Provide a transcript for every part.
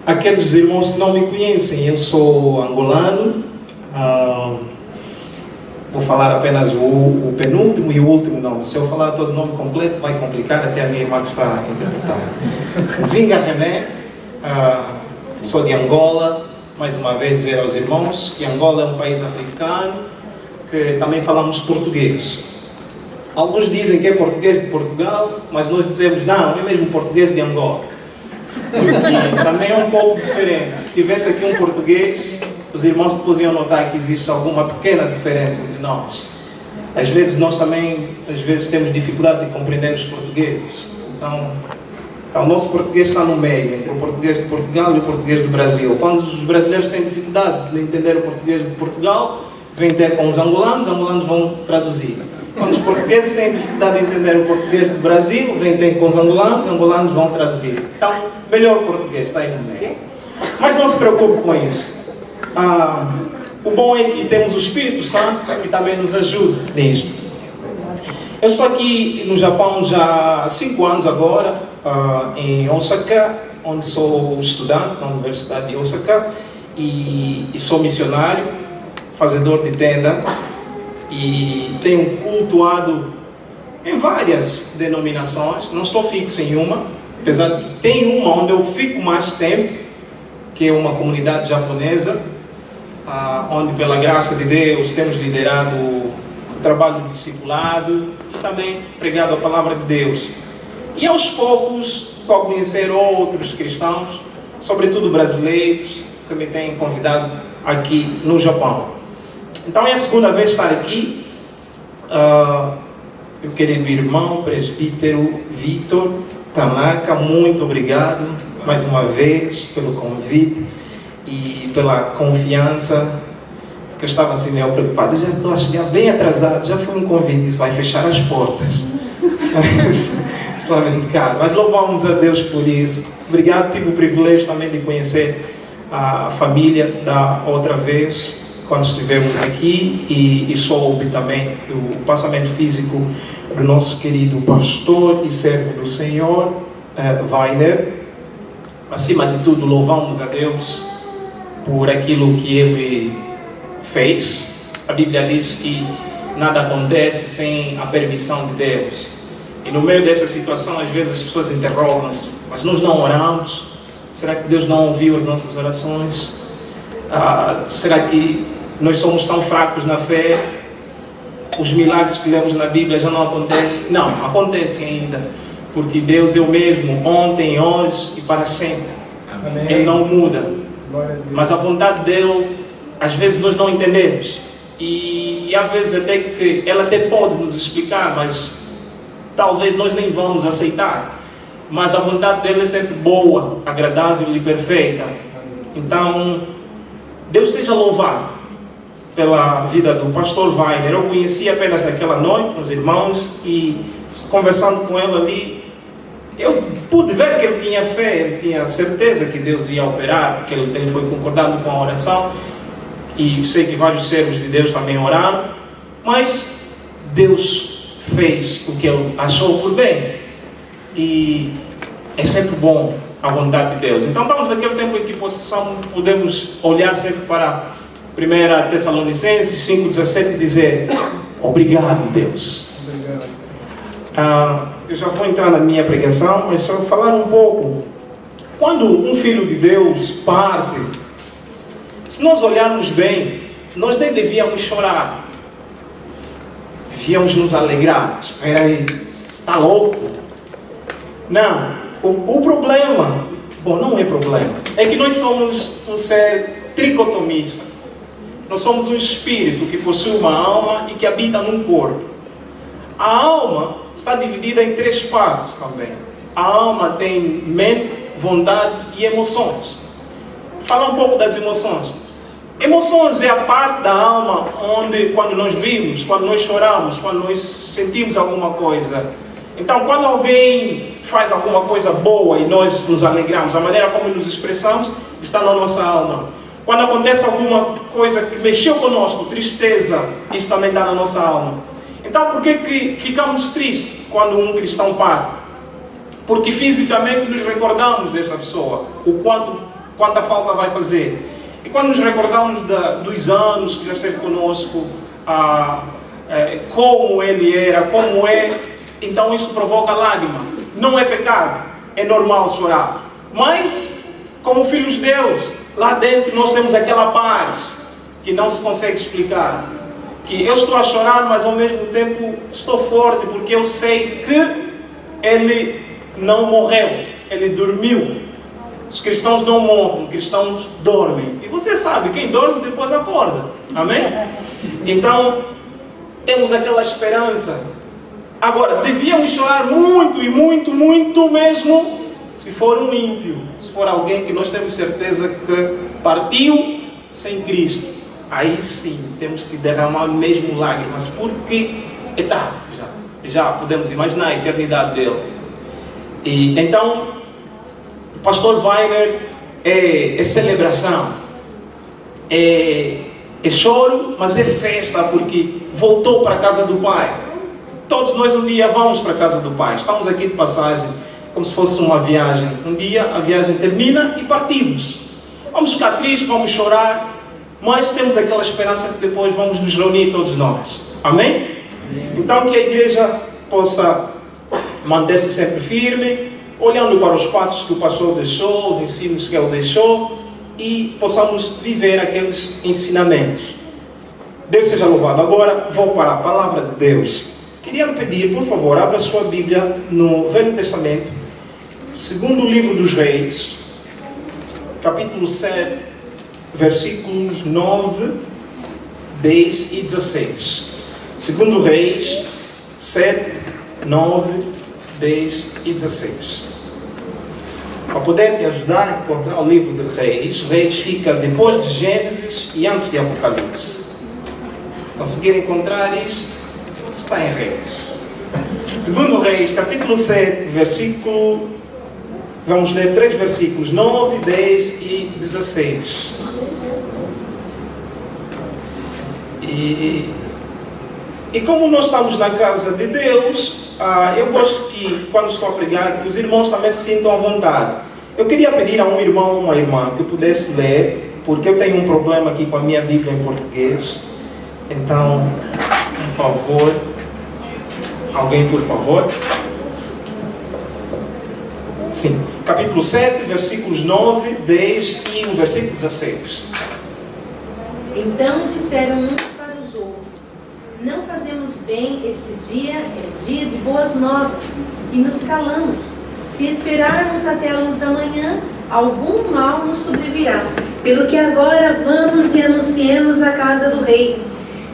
Aqueles irmãos que não me conhecem, eu sou angolano. Vou falar apenas o penúltimo e o último nome. Se eu falar todo o nome completo, vai complicar, até a minha irmã que está a interpretar. Nzinga René, sou de Angola. Mais uma vez dizer aos irmãos que Angola é um país africano, que também falamos português. Alguns dizem que é português de Portugal, mas nós dizemos não, é mesmo português de Angola. Porque também é um pouco diferente. Se tivesse aqui um português, os irmãos depois iam notar que existe alguma pequena diferença entre nós. Às vezes nós também, temos dificuldade de compreender os portugueses. Então o nosso português está no meio, entre o português de Portugal e o português do Brasil. Quando os brasileiros têm dificuldade de entender o português de Portugal, vêm ter com os angolanos vão traduzir. Quando os portugueses têm dificuldade de entender o português do Brasil, vêm ter com os angolanos vão traduzir. Então, melhor português, está aí no meio. Mas não se preocupe com isso. O bom é que temos o Espírito Santo que também nos ajuda nisto. Eu estou aqui no Japão já há 5 anos agora, em Osaka, onde sou estudante na Universidade de Osaka, e sou missionário, fazedor de tenda, e tenho cultuado em várias denominações. Não estou fixo em uma, apesar de que tem uma onde eu fico mais tempo, que é uma comunidade japonesa, onde pela graça de Deus temos liderado o trabalho de discipulado e também pregado a palavra de Deus. E aos poucos estou a conhecer outros cristãos, sobretudo brasileiros, que me têm convidado aqui no Japão. Então é a segunda vez estar aqui. Meu querido irmão, presbítero Vitor Tanaka, muito obrigado mais uma vez pelo convite e pela confiança, que eu estava assim meio preocupado. Eu já estou a chegar bem atrasado, já foi um convite, isso vai fechar as portas. Só brincar, mas louvamos a Deus por isso. Obrigado, tive o privilégio também de conhecer a família da outra vez, quando estivemos aqui, e soube também do passamento físico do nosso querido pastor e servo do Senhor, Weiner. Acima de tudo, louvamos a Deus por aquilo que ele fez. A Bíblia diz que nada acontece sem a permissão de Deus. E no meio dessa situação, às vezes as pessoas interrogam-se: mas nós não oramos? Será que Deus não ouviu as nossas orações? Será que nós somos tão fracos na fé? Os milagres que lemos na Bíblia já não acontecem? Não, acontecem ainda. Porque Deus é o mesmo, ontem, hoje e para sempre. Amém. Ele não muda. Mas a vontade dele, às vezes nós não entendemos. E às vezes até que ela até pode nos explicar, mas talvez nós nem vamos aceitar. Mas a vontade dele é sempre boa, agradável e perfeita. Então, Deus seja louvado pela vida do pastor Weiner. Eu conheci apenas naquela noite com os irmãos, e conversando com ele ali, eu pude ver que ele tinha fé, ele tinha certeza que Deus ia operar, porque ele foi concordando com a oração, e sei que vários servos de Deus também oraram, mas Deus fez o que ele achou por bem, e é sempre bom a vontade de Deus. Então estamos naquele tempo em que podemos olhar sempre para 1 Tessalonicenses 5,17 e dizer: obrigado, Deus. Eu já vou entrar na minha pregação, mas só falar um pouco. Quando um filho de Deus parte, se nós olharmos bem, nós nem devíamos chorar, devíamos nos alegrar. Espera aí, está louco? Não, o problema, não é problema, é que nós somos um ser tricotomista. Nós somos um espírito que possui uma alma e que habita num corpo. A alma está dividida em 3 partes também. A alma tem mente, vontade e emoções. Falar um pouco das emoções. Emoções é a parte da alma onde, quando nós vimos, quando nós choramos, quando nós sentimos alguma coisa. Então, quando alguém faz alguma coisa boa e nós nos alegramos, a maneira como nos expressamos está na nossa alma. Quando acontece alguma coisa que mexeu conosco, tristeza, isso também está na nossa alma. Então, por que ficamos tristes quando um cristão parte? porque fisicamente nos recordamos dessa pessoa, quanta falta vai fazer. E quando nos recordamos dos anos que já esteve conosco, como ele era, como é, então isso provoca lágrima. Não é pecado, é normal chorar. Mas, como filhos de Deus, lá dentro nós temos aquela paz que não se consegue explicar. Que eu estou a chorar, mas ao mesmo tempo estou forte, porque eu sei que ele não morreu, ele dormiu. Os cristãos não morrem, os cristãos dormem. E você sabe, quem dorme depois acorda. Amém? Então, temos aquela esperança. Agora, devíamos chorar muito e muito, muito mesmo, se for um ímpio, se for alguém que nós temos certeza que partiu sem Cristo. Aí sim, temos que derramar mesmo lágrimas, porque é tarde já podemos imaginar a eternidade dele. E então, o pastor Wagner é celebração, é choro, mas é festa, porque voltou para a casa do Pai. Todos nós um dia vamos para a casa do Pai, estamos aqui de passagem, como se fosse uma viagem. Um dia a viagem termina e partimos. Vamos ficar tristes, vamos chorar, mas temos aquela esperança que depois vamos nos reunir todos nós. Amém? Amém. Então que a igreja possa manter-se sempre firme, olhando para os passos que o pastor deixou, os ensinos que ele deixou, e possamos viver aqueles ensinamentos. Deus seja louvado. Agora vou para a palavra de Deus. Queria lhe pedir, por favor, abra sua Bíblia no Velho Testamento, segundo livro dos Reis, capítulo 7, versículos 9, 10 e 16. Segundo Reis 7, 9, 10 e 16. Para poder te ajudar a encontrar o livro de Reis, Reis fica depois de Gênesis e antes de Apocalipse. Se conseguir encontrar isso, está em Reis. Segundo Reis, capítulo 7, versículo... Vamos ler 3 versículos, 9, 10 e 16. E como nós estamos na casa de Deus, eu gosto que, quando estou a pregar, que os irmãos também se sintam à vontade. Eu queria pedir a um irmão ou uma irmã que pudesse ler, porque eu tenho um problema aqui com a minha Bíblia em português. Então, por favor, alguém por favor. Sim, capítulo 7, versículos 9, 10 e o versículo 16. Então disseram uns para os outros: não fazemos bem, este dia é dia de boas novas, e nos calamos. Se esperarmos até a luz da manhã, algum mal nos sobrevirá. Pelo que agora vamos e anunciemos a casa do rei.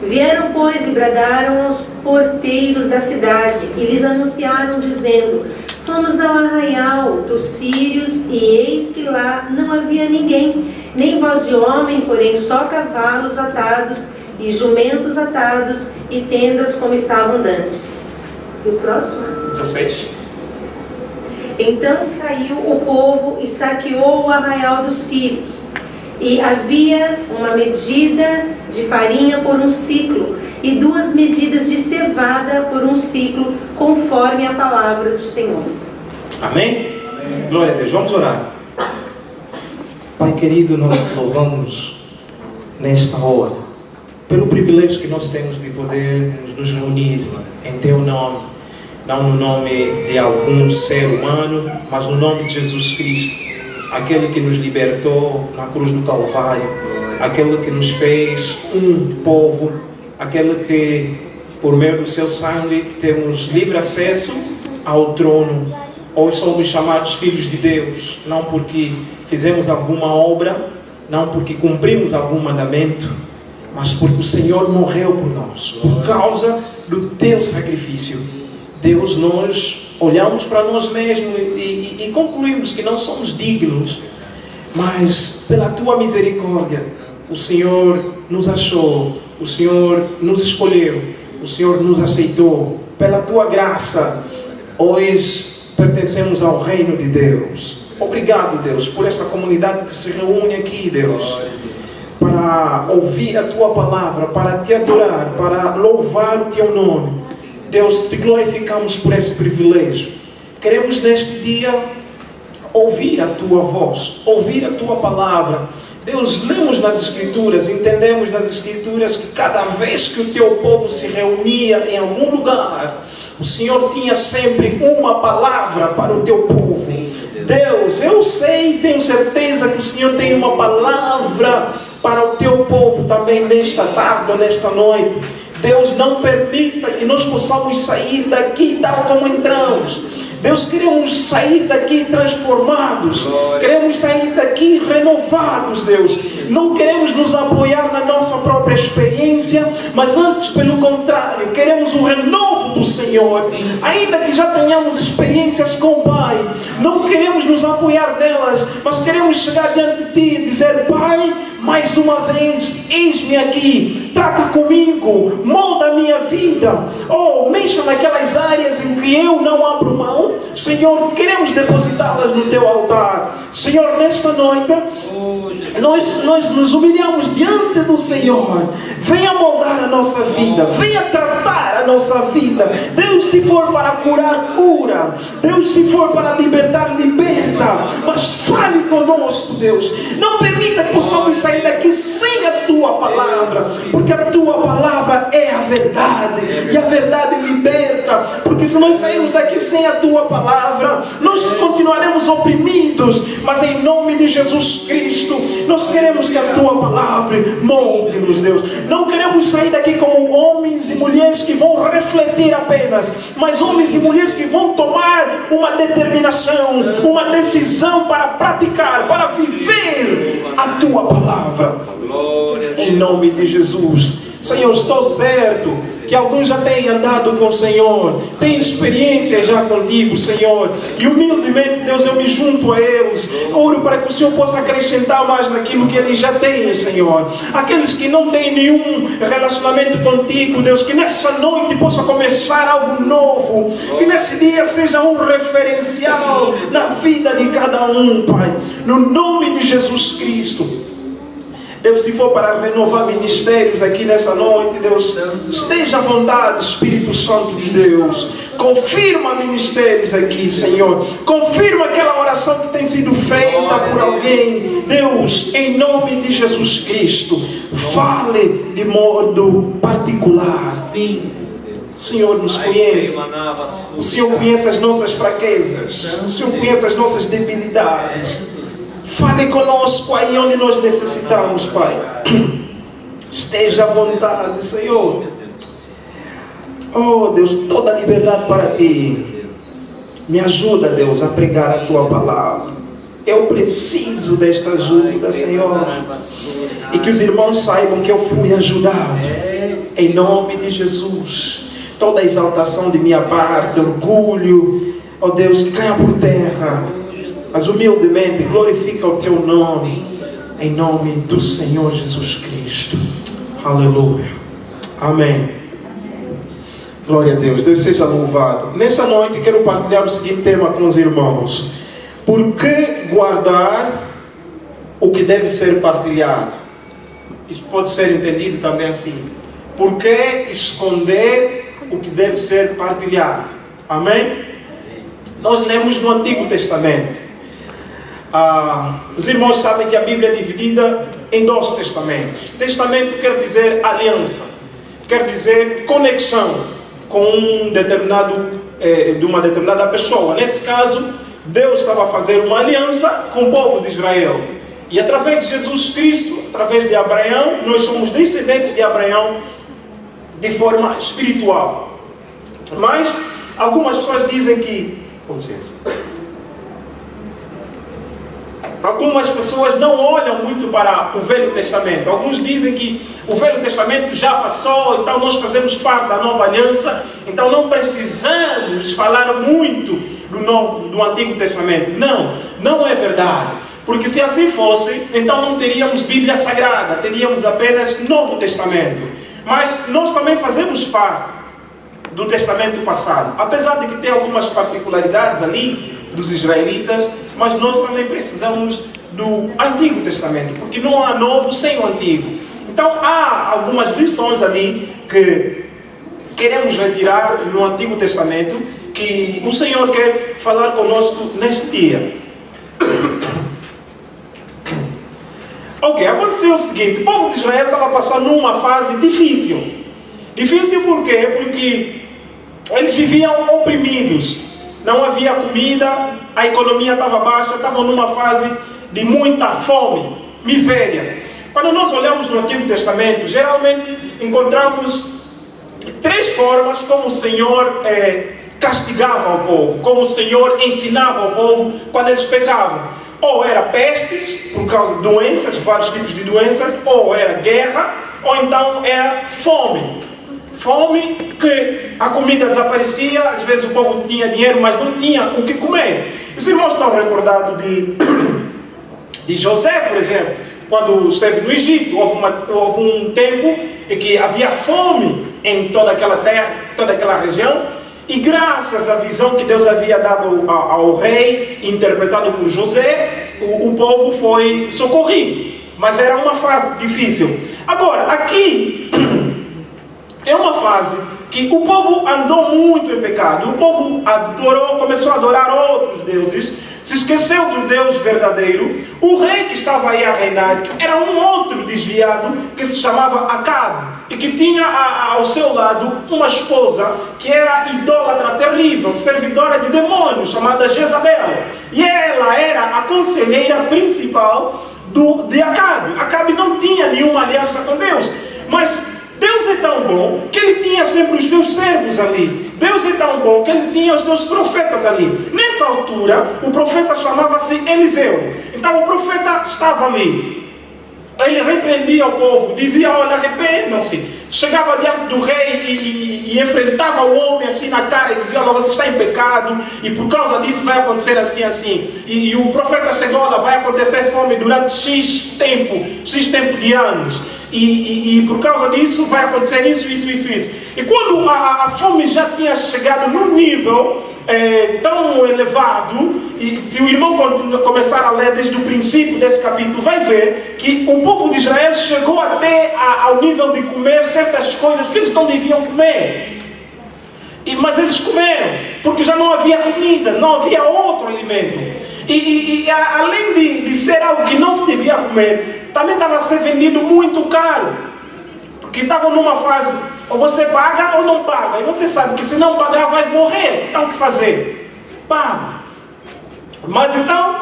Vieram, pois, e bradaram aos porteiros da cidade, e lhes anunciaram, dizendo: fomos ao arraial dos sírios, e eis que lá não havia ninguém, nem voz de homem, porém só cavalos atados, e jumentos atados, e tendas como estavam dantes. E o próximo? 16. Então saiu o povo e saqueou o arraial dos sírios. E havia uma medida de farinha por um ciclo, e 2 medidas de cevada por um ciclo, conforme a palavra do Senhor. Amém? Amém. Glória a Deus. Vamos orar. Pai querido, nós te louvamos nesta hora, pelo privilégio que nós temos de poder nos reunir em Teu nome, não no nome de algum ser humano, mas no nome de Jesus Cristo, aquele que nos libertou na cruz do Calvário, aquele que nos fez um povo, aquele que, por meio do seu sangue, temos livre acesso ao trono. Hoje somos chamados filhos de Deus, não porque fizemos alguma obra, não porque cumprimos algum mandamento, mas porque o Senhor morreu por nós, por causa do Teu sacrifício. Deus, nós olhamos para nós mesmos e concluímos que não somos dignos, mas pela Tua misericórdia, o Senhor nos achou, o Senhor nos escolheu, o Senhor nos aceitou. Pela Tua graça, hoje pertencemos ao reino de Deus. Obrigado, Deus, por essa comunidade que se reúne aqui, Deus, para ouvir a Tua palavra, para Te adorar, para louvar o Teu nome. Deus, Te glorificamos por esse privilégio. queremos neste dia ouvir a Tua voz, ouvir a Tua palavra. Deus, lemos nas Escrituras, entendemos nas Escrituras que cada vez que o Teu povo se reunia em algum lugar, o Senhor tinha sempre uma palavra para o Teu povo. Deus, eu sei e tenho certeza que o Senhor tem uma palavra para o Teu povo também nesta tarde ou nesta noite. Deus, não permita que nós possamos sair daqui tal como entramos. Deus, queremos sair daqui transformados. Queremos sair daqui renovados, Deus. Não queremos nos apoiar na nossa própria experiência, mas antes, pelo contrário, queremos o renovo do Senhor. Ainda que já tenhamos experiências com o Pai, não queremos nos apoiar nelas, mas queremos chegar diante de Ti e dizer: Pai, mais uma vez, eis-me aqui, trata comigo, molda a minha vida, mexa naquelas áreas em que eu não abro mão. Senhor, queremos depositá-las no Teu altar. Senhor, nesta noite, nós nos humilhamos diante do Senhor. Venha moldar a nossa vida, venha tratar a nossa vida. Deus, se for para curar, cura. Deus, se for para libertar, liberta. Mas fale conosco, Deus. Não permita que possamos sair daqui sem a Tua palavra, porque a Tua palavra é a verdade, e a verdade liberta. Porque se nós sairmos daqui sem a Tua palavra, nós continuaremos oprimidos. Mas em nome de Jesus Cristo, nós queremos que a Tua palavra molde-nos, Deus. Não queremos sair daqui como homens e mulheres que vão refletir apenas, mas homens e mulheres que vão tomar uma determinação, uma decisão para praticar, para viver a Tua palavra. Em nome de Jesus. Senhor, estou certo que alguns já têm andado com o Senhor, têm experiência já contigo, Senhor, e humildemente, Deus, eu me junto a eles. Oro para que o Senhor possa acrescentar mais naquilo que eles já têm, Senhor. Aqueles que não têm nenhum relacionamento contigo, Deus, que nessa noite possa começar algo novo, que nesse dia seja um referencial na vida de cada um, Pai, no nome de Jesus Cristo. Deus, se for para renovar ministérios aqui nessa noite, Deus, esteja à vontade, Espírito Santo de Deus. Confirma ministérios aqui, Senhor. Confirma aquela oração que tem sido feita por alguém. Deus, em nome de Jesus Cristo, fale de modo particular. Sim. O Senhor nos conhece. O Senhor conhece as nossas fraquezas. O Senhor conhece as nossas debilidades. Fale conosco aí onde nós necessitamos, Pai. Esteja à vontade, Senhor. Oh, Deus, toda a liberdade para Ti. Me ajuda, Deus, a pregar a Tua palavra. Eu preciso desta ajuda, Senhor. E que os irmãos saibam que eu fui ajudado. Em nome de Jesus. Toda a exaltação de minha parte, orgulho, oh Deus, que caia por terra. Mas humildemente glorifica o Teu nome, em nome do Senhor Jesus Cristo. Aleluia. Amém. Glória a Deus. Deus seja louvado. Nessa noite quero partilhar o seguinte tema com os irmãos: por que guardar o que deve ser partilhado? Isso pode ser entendido também assim: por que esconder o que deve ser partilhado? Amém? Nós lemos no Antigo Testamento. Os irmãos sabem que a Bíblia é dividida em 2 testamentos. Testamento quer dizer aliança, quer dizer conexão com de uma determinada pessoa. Nesse caso, Deus estava a fazer uma aliança com o povo de Israel. E através de Jesus Cristo, através de Abraão, nós somos descendentes de Abraão de forma espiritual. Mas algumas pessoas dizem que... Com licença. Algumas pessoas não olham muito para o Velho Testamento. Alguns dizem que o Velho Testamento já passou, então nós fazemos parte da Nova Aliança, então não precisamos falar muito do Antigo Testamento. Não, não é verdade. Porque se assim fosse, então não teríamos Bíblia Sagrada, teríamos apenas Novo Testamento. Mas nós também fazemos parte do Testamento passado. Apesar de que tem algumas particularidades ali dos israelitas, mas nós também precisamos do Antigo Testamento, porque não há novo sem o Antigo. Então há algumas lições ali que queremos retirar no Antigo Testamento, que o Senhor quer falar conosco neste dia. Ok, aconteceu o seguinte: o povo de Israel estava passando numa fase difícil. Difícil por quê? Porque eles viviam oprimidos, não havia comida, a economia estava baixa, estavam numa fase de muita fome, miséria. Quando nós olhamos no Antigo Testamento, geralmente encontramos 3 formas como o Senhor castigava o povo, como o Senhor ensinava o povo quando eles pecavam. Ou era pestes, por causa de doenças, vários tipos de doenças, ou era guerra, ou então era fome. Fome que a comida desaparecia, às vezes o povo tinha dinheiro, mas não tinha o que comer. Os irmãos estão recordados de José, por exemplo, quando esteve no Egito. Houve um tempo em que havia fome em toda aquela terra, toda aquela região, e graças à visão que Deus havia dado ao rei, interpretado por José, o povo foi socorrido. Mas era uma fase difícil. Agora, aqui é uma fase que o povo andou muito em pecado. O povo começou a adorar outros deuses, se esqueceu do Deus verdadeiro. O rei que estava aí a reinar era um outro desviado que se chamava Acabe, e que tinha ao seu lado uma esposa que era idólatra terrível, servidora de demônios, chamada Jezabel. E ela era a conselheira principal de Acabe. Acabe não tinha nenhuma aliança com Deus, mas Deus é tão bom que ele tinha sempre os seus servos ali. Deus é tão bom que ele tinha os seus profetas ali. Nessa altura, o profeta chamava-se Eliseu. Então o profeta estava ali. Ele repreendia o povo, dizia: olha, arrependam-se. Chegava diante do rei e enfrentava o homem assim na cara e dizia: olha, você está em pecado e por causa disso vai acontecer assim, assim. E o profeta chegou: olha, vai acontecer fome durante X tempo de anos. E por causa disso vai acontecer isso. E quando a fome já tinha chegado num nível tão elevado, e se o irmão começar a ler desde o princípio desse capítulo, vai ver que o povo de Israel chegou até ao nível de comer certas coisas que eles não deviam comer. Mas eles comeram, porque já não havia comida, não havia outro alimento. E além de ser algo que não se devia comer, também estava a ser vendido muito caro, porque estavam numa fase, ou você paga ou não paga, e você sabe que se não pagar vai morrer, então o que fazer? Paga. Mas então,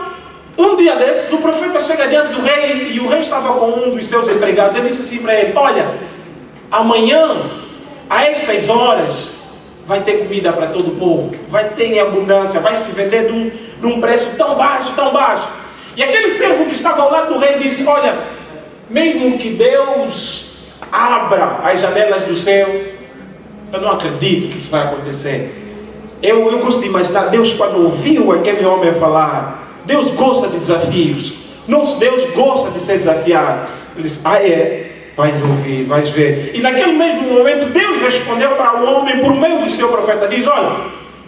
um dia desses, o profeta chega diante do rei, e o rei estava com um dos seus empregados. Ele disse assim para ele: olha, amanhã, a estas horas, vai ter comida para todo o povo, vai ter em abundância, vai se vender de um preço tão baixo, tão baixo. E aquele servo que estava ao lado do rei disse: olha, mesmo que Deus abra as janelas do céu, eu não acredito que isso vai acontecer. Eu gosto de imaginar Deus, quando ouviu aquele homem falar, Deus gosta de desafios, Deus gosta de ser desafiado. Ele disse: ah, é? Vais ouvir, vais ver. E naquele mesmo momento Deus respondeu para o homem por meio do seu profeta. Diz: olha,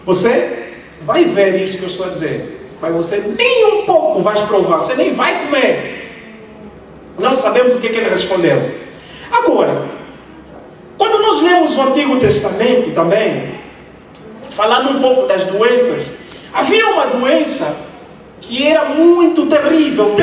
você vai ver isso que eu estou a dizer, mas você nem um pouco vais provar, você nem vai comer. Não sabemos o que ele respondeu. Agora, quando nós lemos o Antigo Testamento também, falando um pouco das doenças, havia uma doença que era muito terrível.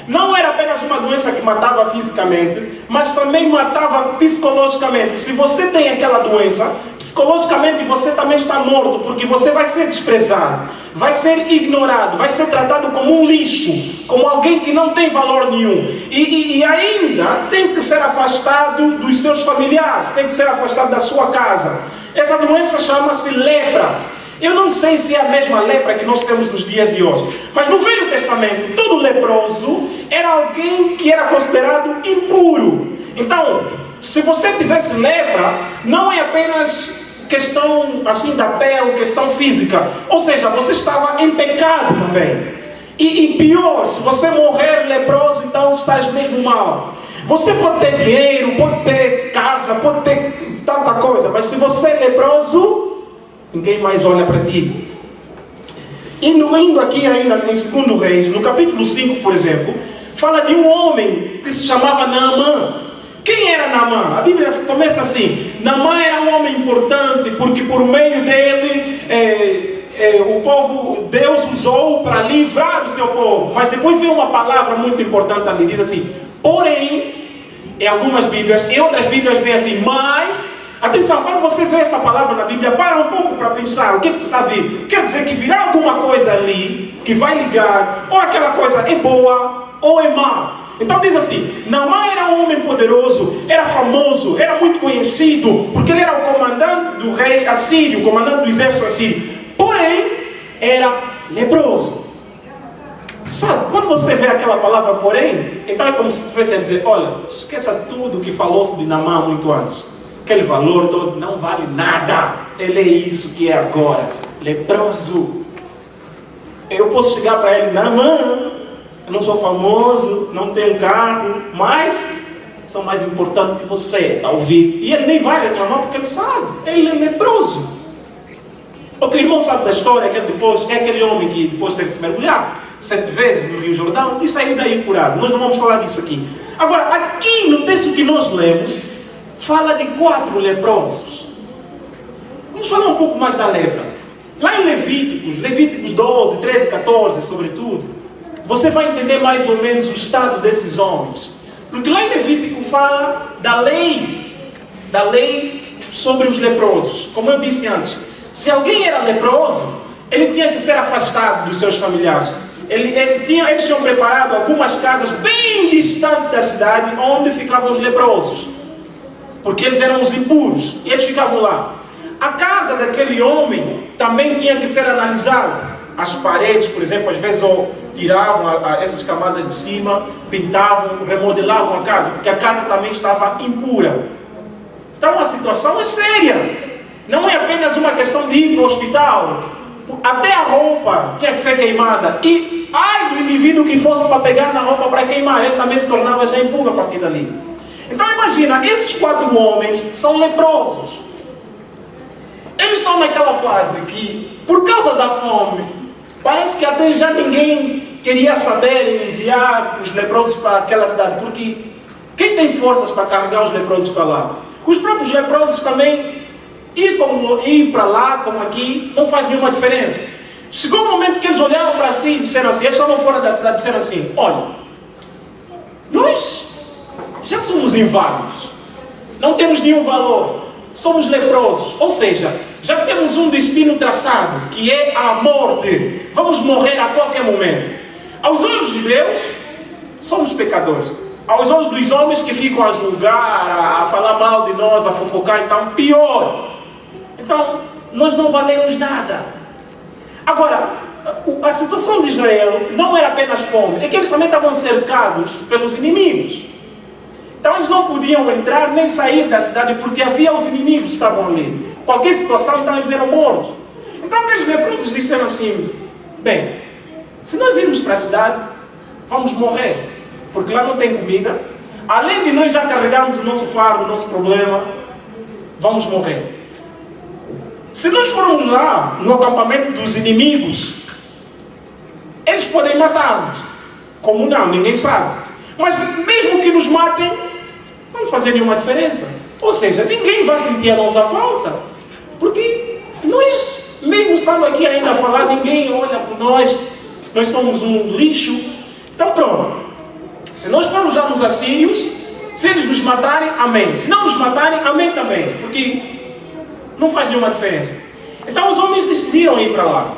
Não era apenas uma doença que matava fisicamente, mas também matava psicologicamente. Se você tem aquela doença, psicologicamente você também está morto, porque você vai ser desprezado, vai ser ignorado, vai ser tratado como um lixo, como alguém que não tem valor nenhum. E ainda tem que ser afastado dos seus familiares, tem que ser afastado da sua casa. Essa doença chama-se lepra. Eu não sei se é a mesma lepra que nós temos nos dias de hoje, mas no Velho Testamento, todo leproso era alguém que era considerado impuro. Então, se você tivesse lepra, não é apenas questão assim da pele, questão física, ou seja, você estava em pecado também. E pior, se você morrer leproso, então estás mesmo mal. Você pode ter dinheiro, pode ter casa, pode ter tanta coisa, mas se você é leproso, ninguém mais olha para ti. Indo aqui ainda em 2 Reis, no capítulo 5, por exemplo, fala de um homem que se chamava Naamã. Quem era Naamã? A Bíblia começa assim: Naamã era um homem importante, porque por meio dele o povo, Deus usou para livrar o seu povo. Mas depois vem uma palavra muito importante ali, diz assim, porém, em algumas Bíblias, em outras Bíblias vem assim, mas, atenção, quando você vê essa palavra na Bíblia, para um pouco para pensar, o que está vindo? Quer dizer que virá alguma coisa ali, que vai ligar, ou aquela coisa é boa, ou é má. Então diz assim, Naamã era um homem poderoso, era famoso, era muito conhecido, porque ele era o comandante do rei assírio, o comandante do exército assírio. Porém, era leproso. Sabe, quando você vê aquela palavra porém, então é como se estivesse a dizer, olha, esqueça tudo que falou-se de Naamã muito antes. Aquele valor todo não vale nada. Ele é isso que é agora, leproso. Eu posso chegar para ele, Naamã, eu não sou famoso, não tenho carro, mas sou mais importante que você, está ouvindo? E ele nem vai reclamar porque ele sabe, ele é leproso. O que o irmão sabe da história é que aquele homem que depois teve que mergulhar 7 vezes no Rio Jordão e saiu daí curado. Nós não vamos falar disso aqui. Agora, aqui no texto que nós lemos, fala de 4 leprosos. Vamos falar um pouco mais da lepra. Lá em Levíticos 12, 13, 14, sobretudo, você vai entender mais ou menos o estado desses homens. Porque lá em Levítico fala da lei sobre os leprosos. Como eu disse antes, se alguém era leproso, ele tinha que ser afastado dos seus familiares. Eles tinham preparado algumas casas bem distantes da cidade, onde ficavam os leprosos. Porque eles eram os impuros, e eles ficavam lá. A casa daquele homem também tinha que ser analisada. As paredes, por exemplo, às vezes tiravam essas camadas de cima, pintavam, remodelavam a casa, porque a casa também estava impura. Então a situação é séria. Não é apenas uma questão de ir para o hospital. Até a roupa tinha que ser queimada. E ai do indivíduo que fosse para pegar na roupa para queimar, ele também se tornava já impuro a partir dali. Então imagina, esses 4 homens são leprosos. Eles estão naquela fase que, por causa da fome, parece que até já ninguém queria saber em enviar os leprosos para aquela cidade. Porque quem tem forças para carregar os leprosos para lá? Os próprios leprosos também, ir para lá, como aqui, não faz nenhuma diferença. Chegou um momento que eles olharam para si e disseram assim, eles estavam fora da cidade e disseram assim, olha, nós já somos inválidos, não temos nenhum valor, somos leprosos, ou seja, já temos um destino traçado, que é a morte, vamos morrer a qualquer momento. Aos olhos de Deus, somos pecadores. Aos olhos dos homens que ficam a julgar, a falar mal de nós, a fofocar, então pior. Então, nós não valemos nada. Agora, a situação de Israel não era apenas fome, é que eles também estavam cercados pelos inimigos. Então eles não podiam entrar nem sair da cidade porque havia os inimigos que estavam ali. Qualquer situação, então eles eram mortos. Então aqueles leprosos disseram assim, bem, se nós irmos para a cidade, vamos morrer, porque lá não tem comida. Além de nós já carregarmos o nosso fardo, o nosso problema, vamos morrer. Se nós formos lá no acampamento dos inimigos, eles podem matar-nos. Como não? Ninguém sabe. Mas mesmo que nos matem, não vai fazer nenhuma diferença. Ou seja, ninguém vai sentir a nossa falta. Porque nós, mesmo estando aqui ainda a falar, ninguém olha por nós. Nós somos um lixo. Então pronto. Se nós formos lá nos assírios, se eles nos matarem, amém. Se não nos matarem, amém também. Porque não faz nenhuma diferença. Então os homens decidiram ir para lá.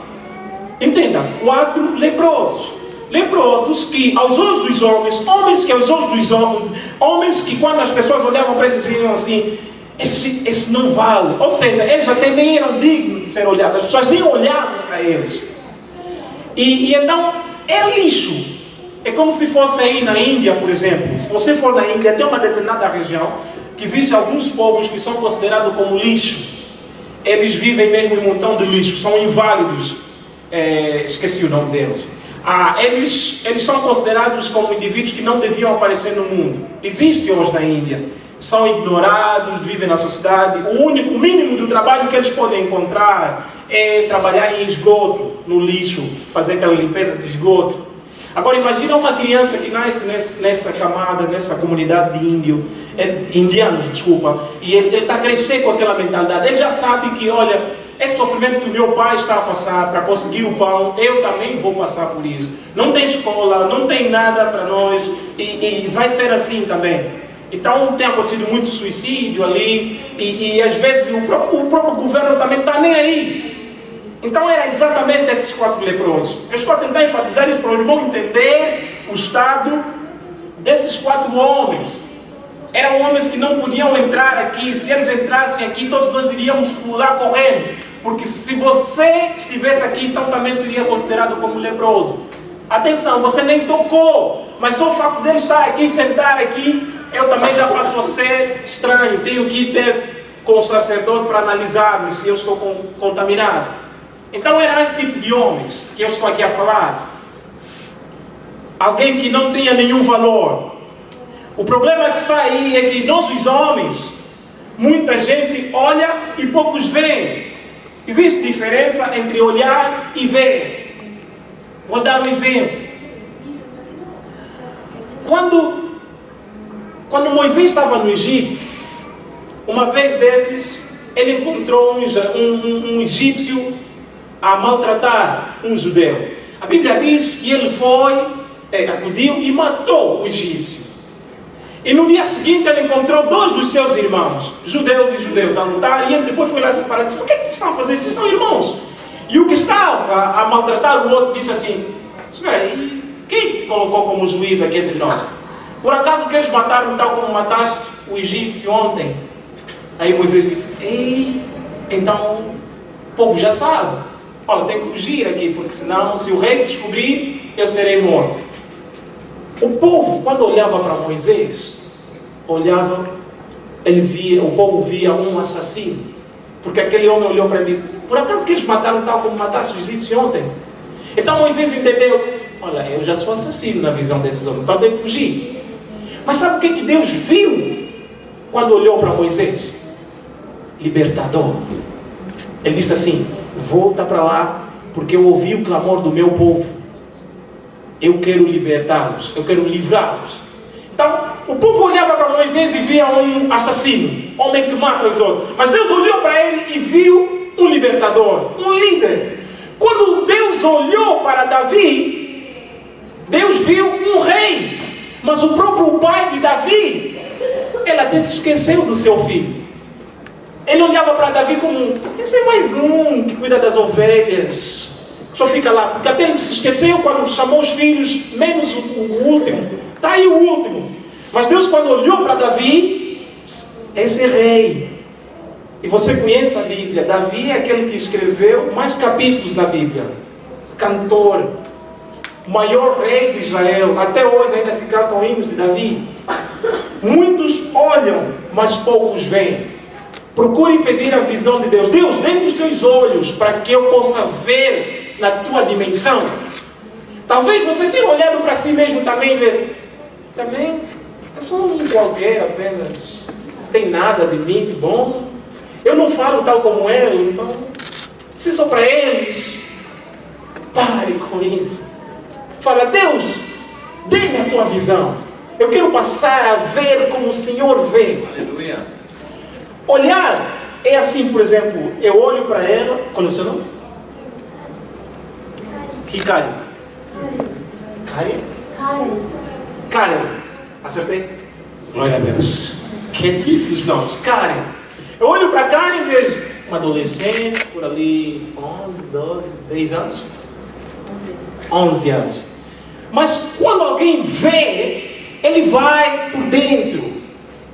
Entenda, 4 leprosos. Leprosos que aos olhos dos homens, homens que aos olhos dos homens, homens que quando as pessoas olhavam para eles diziam assim, esse não vale. Ou seja, eles até nem eram dignos de ser olhados. As pessoas nem olhavam para eles. E então, é lixo. É como se fosse aí na Índia, por exemplo. Se você for na Índia, tem uma determinada região que existem alguns povos que são considerados como lixo. Eles vivem mesmo em um montão de lixo, são inválidos. Esqueci o nome deles. Eles são considerados como indivíduos que não deviam aparecer no mundo. Existem hoje na Índia. São ignorados, vivem na sociedade. O mínimo do trabalho que eles podem encontrar é trabalhar em esgoto, no lixo, fazer aquela limpeza de esgoto. Agora imagina uma criança que nasce nessa camada, nessa comunidade de indianos, e ele está a crescer com aquela mentalidade. Ele já sabe que, olha, esse sofrimento que o meu pai está a passar para conseguir o pão, eu também vou passar por isso. Não tem escola, não tem nada para nós, e vai ser assim também. Então tem acontecido muito suicídio ali, e às vezes o próprio governo também está nem aí. Então era exatamente esses 4 leprosos. Eu estou a tentar enfatizar isso para o irmão entender o estado desses 4 homens. Eram homens que não podiam entrar aqui. Se eles entrassem aqui, todos nós iríamos pular correndo. Porque se você estivesse aqui, então também seria considerado como leproso. Atenção, você nem tocou, mas só o fato dele estar aqui, sentar aqui, eu também já passo a ser estranho. Tenho que ir ter com o sacerdote para analisar se eu estou contaminado. Então era esse tipo de homens que eu estou aqui a falar. Alguém que não tinha nenhum valor. O problema que está aí é que nós, os homens, muita gente olha e poucos veem. Existe diferença entre olhar e ver. Vou dar um exemplo. Quando Moisés estava no Egito, uma vez desses, ele encontrou um egípcio a maltratar um judeu. A Bíblia diz que ele acudiu e matou o egípcio. E no dia seguinte ele encontrou 2 dos seus irmãos, judeus a lutar, e ele depois foi lá separar e disse: por que vocês estão a fazer isso? Vocês são irmãos. E o que estava a maltratar o outro disse assim: espera aí, quem te colocou como juiz aqui entre nós? Por acaso queres matar-me tal como mataste o egípcio ontem? Aí Moisés disse: ei, então o povo já sabe. Olha, tem que fugir aqui, porque senão, se o rei descobrir, eu serei morto. O povo, quando olhava para Moisés, o povo via um assassino. Porque aquele homem olhou para ele e disse: por acaso queres matar-me tal como mataste o egípcio ontem? Então Moisés entendeu: olha, eu já sou assassino na visão desses homens, então tenho que fugir. Mas sabe o que Deus viu quando olhou para Moisés? Libertador. Ele disse assim: volta para lá, porque eu ouvi o clamor do meu povo. Eu quero libertá-los, eu quero livrá-los. Então, o povo olhava para Moisés e via um assassino, homem que mata os outros. Mas Deus olhou para ele e viu um libertador, um líder. Quando Deus olhou para Davi, Deus viu um rei. Mas o próprio pai de Davi, ele até se esqueceu do seu filho. Ele olhava para Davi como: esse é mais um que cuida das ovelhas. Só fica lá, porque até ele se esqueceu quando chamou os filhos, menos o último. Está aí o último. Mas Deus, quando olhou para Davi, esse é rei. E você conhece a Bíblia. Davi é aquele que escreveu mais capítulos na Bíblia. Cantor. O maior rei de Israel. Até hoje ainda se cantam hinos de Davi. Muitos olham, mas poucos veem. Procure pedir a visão de Deus. Deus, dê-me os seus olhos para que eu possa ver na tua dimensão. Talvez você tenha olhado para si mesmo também e ver: também é só um qualquer apenas. Não tem nada de mim de bom. Eu não falo tal como ele, então se só para eles. Pare com isso. Fala: Deus, dê-me a tua visão. Eu quero passar a ver como o Senhor vê. Aleluia. Olhar é assim, por exemplo, eu olho para ela. Qual é o seu nome? Que Karen? Karen. Acertei? Glória a Deus. Que difícil os nomes. Karen. Eu olho para Karen e vejo uma adolescente por ali, 11, 12, 10 anos. 11 anos. Mas quando alguém vê, ele vai por dentro.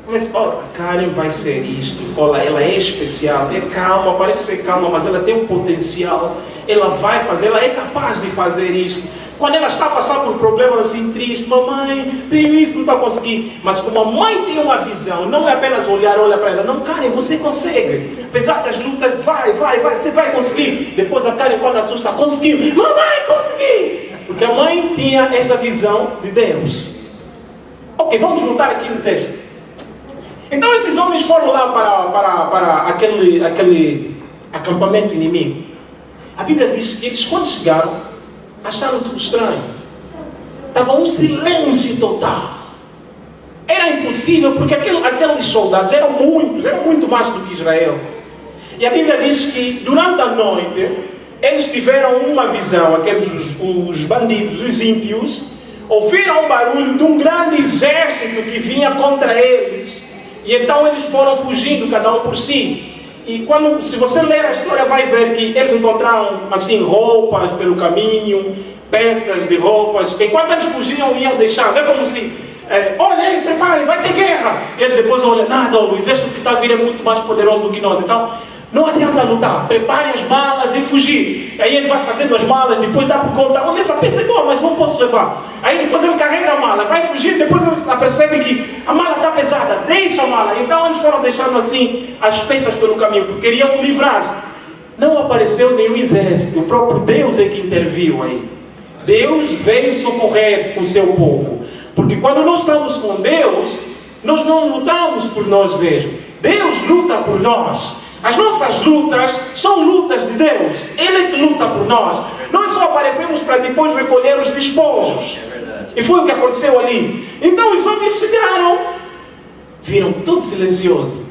Mas, olha, a Karen vai ser isto. Olha, ela é especial, é calma, parece ser calma, mas ela tem um potencial. Ela vai fazer, ela é capaz de fazer isto. Quando ela está passando por problemas assim tristes: mamãe, tenho isso, não está a conseguir. Mas como a mãe tem uma visão, não é apenas olha para ela: não, Karen, você consegue. Apesar das lutas, vai, você vai conseguir. Depois a Karen, quando assusta: conseguiu. Mamãe, consegui. Porque a mãe tinha essa visão de Deus. Ok, vamos voltar aqui no texto. Então esses homens foram lá para aquele acampamento inimigo. A Bíblia diz que eles, quando chegaram, acharam tudo estranho. Estava um silêncio total. Era impossível, porque aqueles soldados eram muito mais do que Israel. E a Bíblia diz que durante a noite eles tiveram uma visão, aqueles os bandidos, os ímpios, ouviram um barulho de um grande exército que vinha contra eles. E então eles foram fugindo, cada um por si. E se você ler a história, vai ver que eles encontraram assim roupas pelo caminho, peças de roupas. Enquanto eles fugiam, iam deixando. É como se, olha aí, preparem, vai ter guerra. E eles depois olham, nada, o exército que está a vir é muito mais poderoso do que nós. Então, não adianta lutar, preparem as malas e fugir. Aí ele vai fazendo as malas, depois dá por conta, olha, essa peça é boa, mas não posso levar. Aí depois ele carrega a mala, vai fugir, depois ele percebe que a mala está pesada, deixa a mala. Então eles foram deixando assim as peças pelo caminho, porque queriam livrar-se. Não apareceu nenhum exército, o próprio Deus é que interviu aí. Deus veio socorrer o seu povo. Porque quando nós estamos com Deus, nós não lutamos por nós mesmos. Deus luta por nós. As nossas lutas são lutas de Deus. Ele é que luta por nós. Nós só aparecemos para depois recolher os despojos. E foi o que aconteceu ali. Então os homens chegaram, viram tudo silencioso.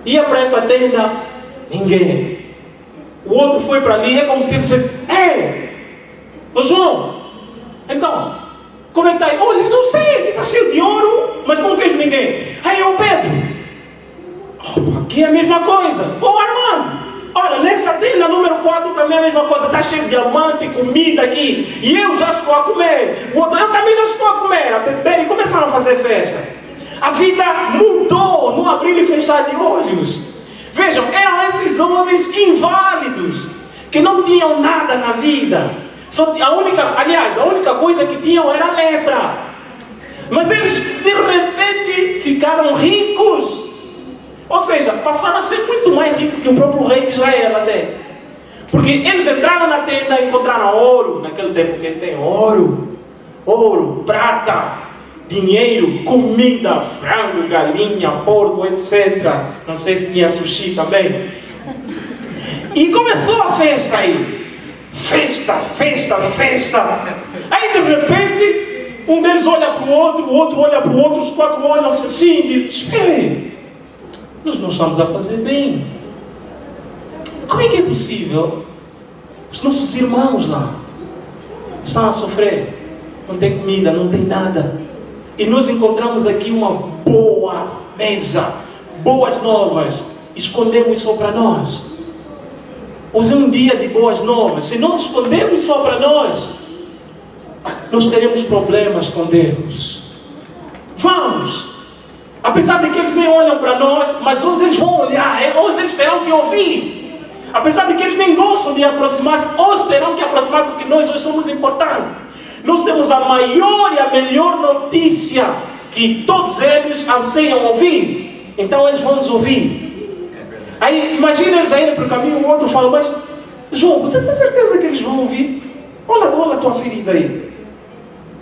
Ia para essa tenda, ninguém. O outro foi para ali, é como se ele dissesse, ô João, então, como é que está aí? Olha, não sei, aqui está cheio de ouro, mas não vejo ninguém. Aí, ô Pedro, aqui é a mesma coisa. Ô Armando, olha, nessa tenda número 4 também é a mesma coisa. Está cheio de diamante e comida aqui. E eu já estou a comer. O outro, eu também já estou a comer, a beber. E começaram a fazer festa. A vida mudou no abrir e fechar de olhos. Vejam, eram esses homens inválidos, que não tinham nada na vida. A única coisa que tinham era a lepra. Mas eles de repente ficaram ricos. Ou seja, passaram a ser muito mais ricos que o próprio rei de Israel até. Porque eles entraram na tenda e encontraram ouro. Naquele tempo que tem ouro, prata, dinheiro, comida, frango, galinha, porco, etc. Não sei se tinha sushi também. E começou a festa aí. Festa. Aí de repente, um deles olha para o outro olha para o outro, os 4 olham assim e dizem, ei, nós não estamos a fazer bem. Como é que é possível? Os nossos irmãos lá estão a sofrer. Não tem comida, não tem nada. E nós encontramos aqui uma boa mesa, boas novas. Escondemos só para nós. Hoje é um dia de boas novas. Se nós escondemos só para nós teremos problemas com Deus. Vamos! Apesar de que eles nem olham para nós, mas hoje eles vão olhar, hoje eles terão que ouvir. Apesar de que eles nem gostam de aproximar-se, hoje terão que aproximar, porque nós hoje somos importantes. Nós temos a maior e a melhor notícia que todos eles anseiam ouvir. Então eles vão nos ouvir. Aí imagina eles a irem para o caminho, o outro fala, mas João, você tem certeza que eles vão ouvir? Olha a tua ferida aí.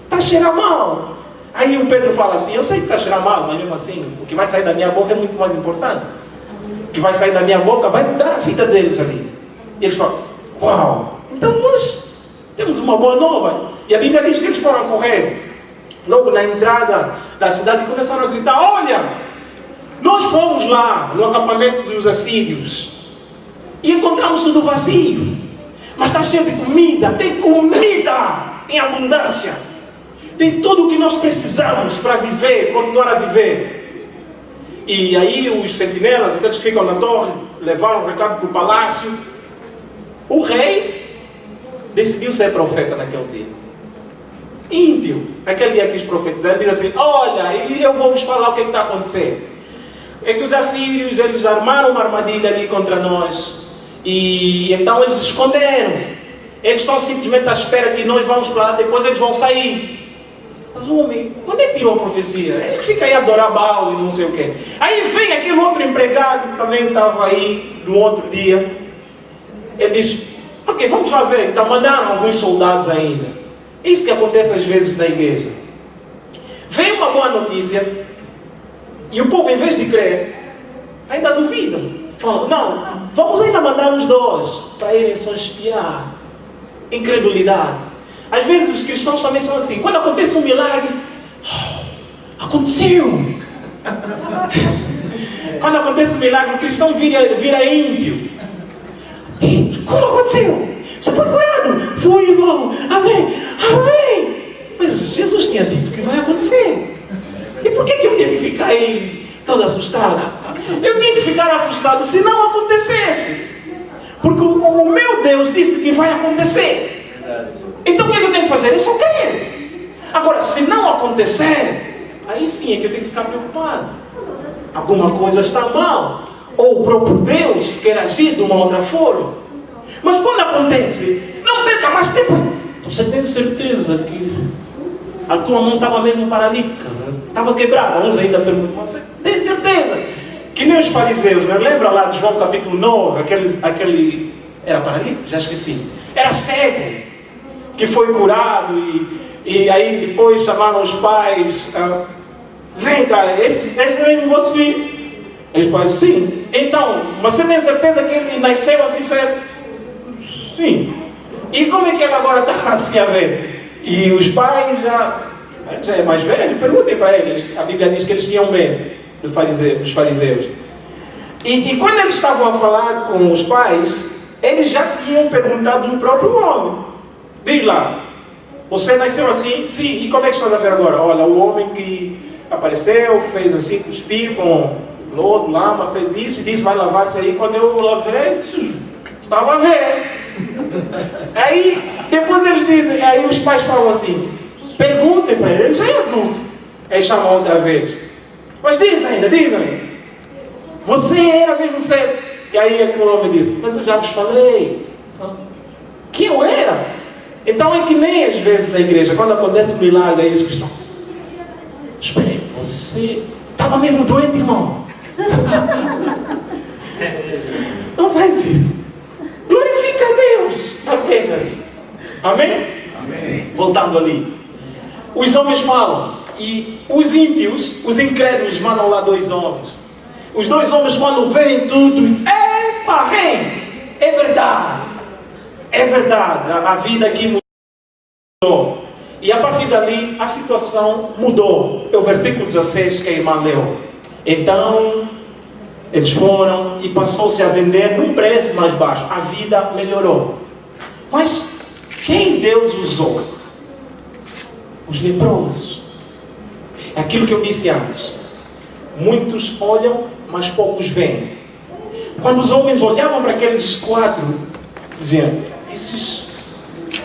Está a cheirar mal. Aí o Pedro fala assim, eu sei que está a cheirar mal, mas mesmo assim, o que vai sair da minha boca é muito mais importante. O que vai sair da minha boca vai mudar a vida deles ali. E eles falam, uau, então nós temos uma boa nova. E a Bíblia diz que eles foram correr logo na entrada da cidade e começaram a gritar, olha, nós fomos lá no acampamento dos assírios e encontramos tudo vazio, mas está cheio de comida, tem comida em abundância, tem tudo o que nós precisamos para viver, continuar a viver. E aí os sentinelas, aqueles que ficam na torre, levaram o recado para o palácio. O rei decidiu ser profeta naquele dia. Ímpio, naquele dia quis profetizar, ele diz assim, olha, eu vou vos falar o que está acontecendo. É que os assírios, eles armaram uma armadilha ali contra nós. E então eles esconderam-se. Eles estão simplesmente à espera que nós vamos para lá, depois eles vão sair. Mas o homem, onde é que tirou a profecia? Ele fica aí a adorar Baal e não sei o quê. Aí vem aquele outro empregado que também estava aí no outro dia. Ele diz, ok, vamos lá ver. Então mandaram alguns soldados ainda. Isso que acontece às vezes na igreja. Vem uma boa notícia e o povo, em vez de crer, ainda duvidam. Falam, não, vamos ainda mandar uns 2 para irem só espiar. Incredulidade. Às vezes os cristãos também são assim. Quando acontece um milagre, aconteceu. Quando acontece um milagre, o cristão vira ímpio. Como aconteceu? Você foi curado? Fui, irmão. Amém. Amém. Mas Jesus tinha dito que vai acontecer. E por que eu tenho que ficar aí todo assustado? Eu tinha que ficar assustado se não acontecesse. Porque o meu Deus disse que vai acontecer. Então o que eu tenho que fazer? Eu só crer. Agora, se não acontecer, aí sim é que eu tenho que ficar preocupado. Alguma coisa está mal. Ou o próprio Deus quer agir de uma outra forma. Mas quando acontece, não perca mais tempo. Você tem certeza que a tua mão estava mesmo paralítica? Estava quebrada? Uns ainda perguntam, você tem certeza? Que nem os fariseus, né? Lembra lá de João capítulo 9? Aquele era paralítico? Já esqueci. Era cego, que foi curado e aí depois chamaram os pais. Vem cá, esse é mesmo vosso filho? Eles pais, sim. Então, mas você tem certeza que ele nasceu assim cego? Sim. E como é que ele agora está assim a ver? E os pais já é mais velho, perguntem para eles. A Bíblia diz que eles tinham medo dos fariseus. E quando eles estavam a falar com os pais, eles já tinham perguntado no próprio homem. Diz lá, você nasceu assim? Sim. E como é que estás a ver agora? Olha, o homem que apareceu, fez assim, cuspiu com lodo, lama, fez isso, e disse, vai lavar isso aí. Quando eu lavei, estava a ver. Aí, depois eles dizem, aí os pais falam assim, perguntem para ele já é adulto. Aí chamam outra vez. Mas diz ainda. Você era mesmo cedo. E aí aquele homem diz, mas eu já vos falei. Que eu era? Então é que nem às vezes na igreja, quando acontece um milagre, aí eles estão, espera aí, você estava mesmo doente, irmão? Não faz isso. Glorifica a Deus apenas. Amém? Amém. Voltando ali. Os homens falam. E os ímpios, os incrédulos, mandam lá 2 homens. Os 2 homens, quando veem tudo, epa, rei, é verdade. É verdade. A vida aqui mudou. E a partir dali, a situação mudou. É o versículo 16 que a irmã leu. Então, eles foram e passou-se a vender num preço mais baixo. A vida melhorou. Mas quem Deus usou? Os leprosos. É aquilo que eu disse antes. Muitos olham, mas poucos veem. Quando os homens olhavam para aqueles 4, diziam, esses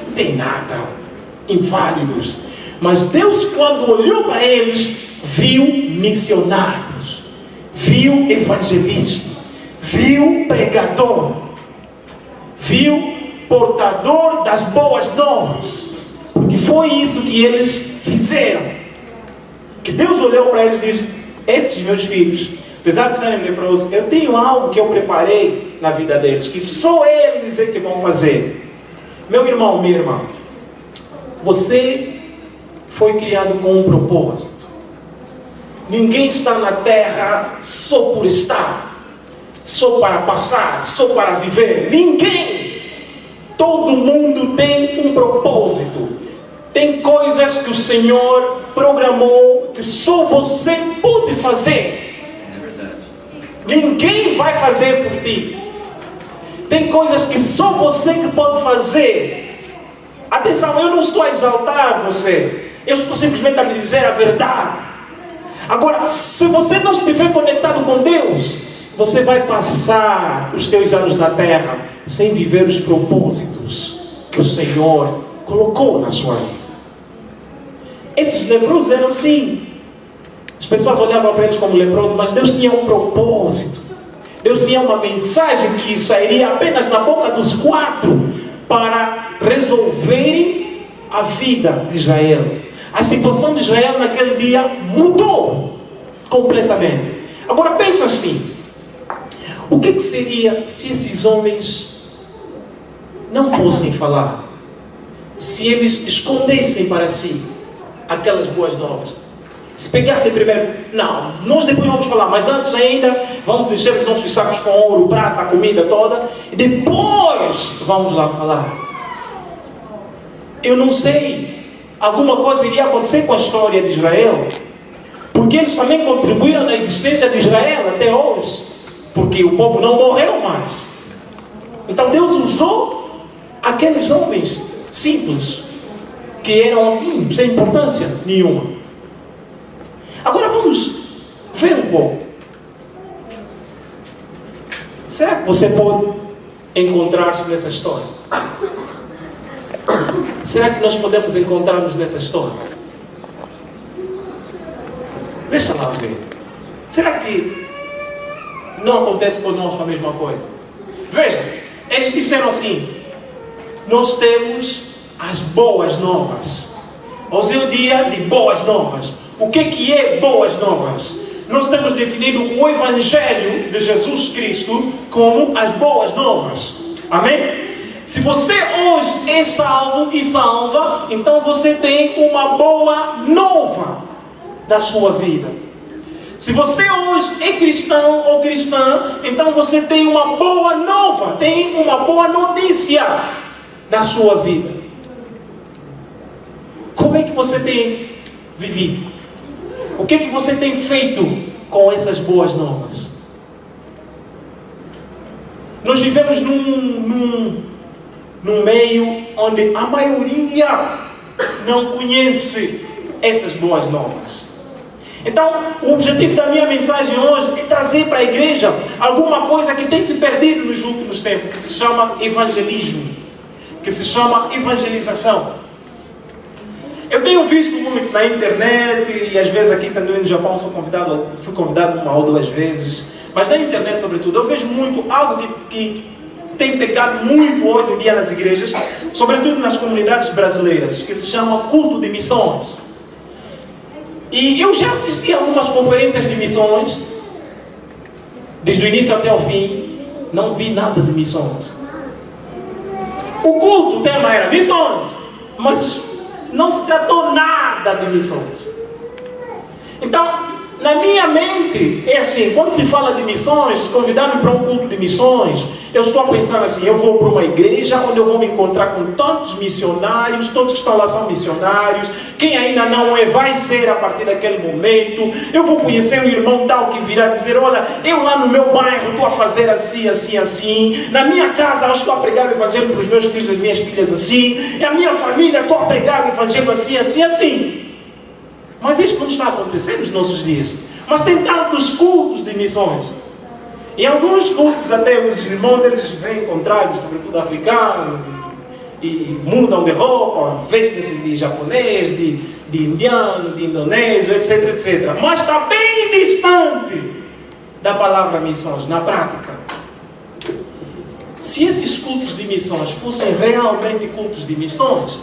não têm nada, inválidos. Mas Deus, quando olhou para eles, viu missionários, viu evangelista, viu pregador, viu portador das boas novas. Porque foi isso que eles fizeram. Que Deus olhou para eles e disse, esses meus filhos, apesar de serem leprosos, eu tenho algo que eu preparei na vida deles, que só eles é que vão fazer. Meu irmão, minha irmã, você foi criado com um propósito. Ninguém está na terra só por estar, só para passar, só para viver. Ninguém. Todo mundo tem um propósito. Tem coisas que o Senhor programou que só você pode fazer. É verdade. Ninguém vai fazer por ti. Tem coisas que só você que pode fazer. Atenção, eu não estou a exaltar você. Eu estou simplesmente a lhe dizer a verdade. Agora, se você não estiver conectado com Deus, você vai passar os teus anos na terra sem viver os propósitos que o Senhor colocou na sua vida. Esses leprosos eram assim. As pessoas olhavam para eles como leprosos, mas Deus tinha um propósito. Deus tinha uma mensagem que sairia apenas na boca dos 4 para resolverem a vida de Israel. A situação de Israel naquele dia mudou completamente. Agora pensa assim, o que seria se esses homens não fossem falar? Se eles escondessem para si aquelas boas novas? Se pegassem primeiro, não, nós depois vamos falar, mas antes ainda vamos encher os nossos sacos com ouro, prata, a comida toda, e depois vamos lá falar. Eu não sei, alguma coisa iria acontecer com a história de Israel, porque Porque eles também contribuíram na existência de Israel até hoje. Porque o povo não morreu mais. Então Deus usou aqueles homens simples, que eram assim, sem importância nenhuma. Agora vamos ver um pouco. Será que você pode encontrar-se nessa história? Será que nós podemos encontrar-nos nessa história? Deixa lá ver. Será que não acontece conosco a mesma coisa? Veja, eles disseram assim: nós temos as boas novas. Hoje é o dia de boas novas. O que é boas novas? Nós temos definido o Evangelho de Jesus Cristo como as boas novas. Amém? Se você hoje é salvo e salva, então você tem uma boa nova na sua vida. Se você hoje é cristão ou cristã, então você tem uma boa nova, tem uma boa notícia na sua vida. Como é que você tem vivido? O que é que você tem feito com essas boas novas? Nós vivemos num meio onde a maioria não conhece essas boas novas. Então, o objetivo da minha mensagem hoje é trazer para a igreja alguma coisa que tem se perdido nos últimos tempos, que se chama evangelismo, que se chama evangelização. Eu tenho visto muito na internet, e às vezes aqui também no Japão fui convidado uma ou duas vezes, mas na internet sobretudo, eu vejo muito algo que tem pegado muito hoje em dia nas igrejas, sobretudo nas comunidades brasileiras, que se chama culto de missões. E eu já assisti a algumas conferências de missões, desde o início até o fim, não vi nada de missões. O culto, o tema era missões, mas não se tratou nada de missões. Então, na minha mente, é assim, quando se fala de missões, convidar-me para um culto de missões, eu estou a pensar assim, eu vou para uma igreja onde eu vou me encontrar com tantos missionários, todos que estão lá são missionários, quem ainda não é, vai ser a partir daquele momento, eu vou conhecer um irmão tal que virá dizer, olha, eu lá no meu bairro estou a fazer assim, assim, assim, na minha casa eu estou a pregar o evangelho para os meus filhos, as minhas filhas assim, e a minha família estou a pregar o evangelho assim, assim, assim. Mas isso não está acontecendo nos nossos dias. Mas tem tantos cultos de missões. Em alguns cultos até os irmãos eles vêm encontrados, sobretudo africanos, e mudam de roupa, vestem-se de japonês, de indiano, de indonésio, etc, etc. Mas está bem distante da palavra missões, na prática. Se esses cultos de missões fossem realmente cultos de missões,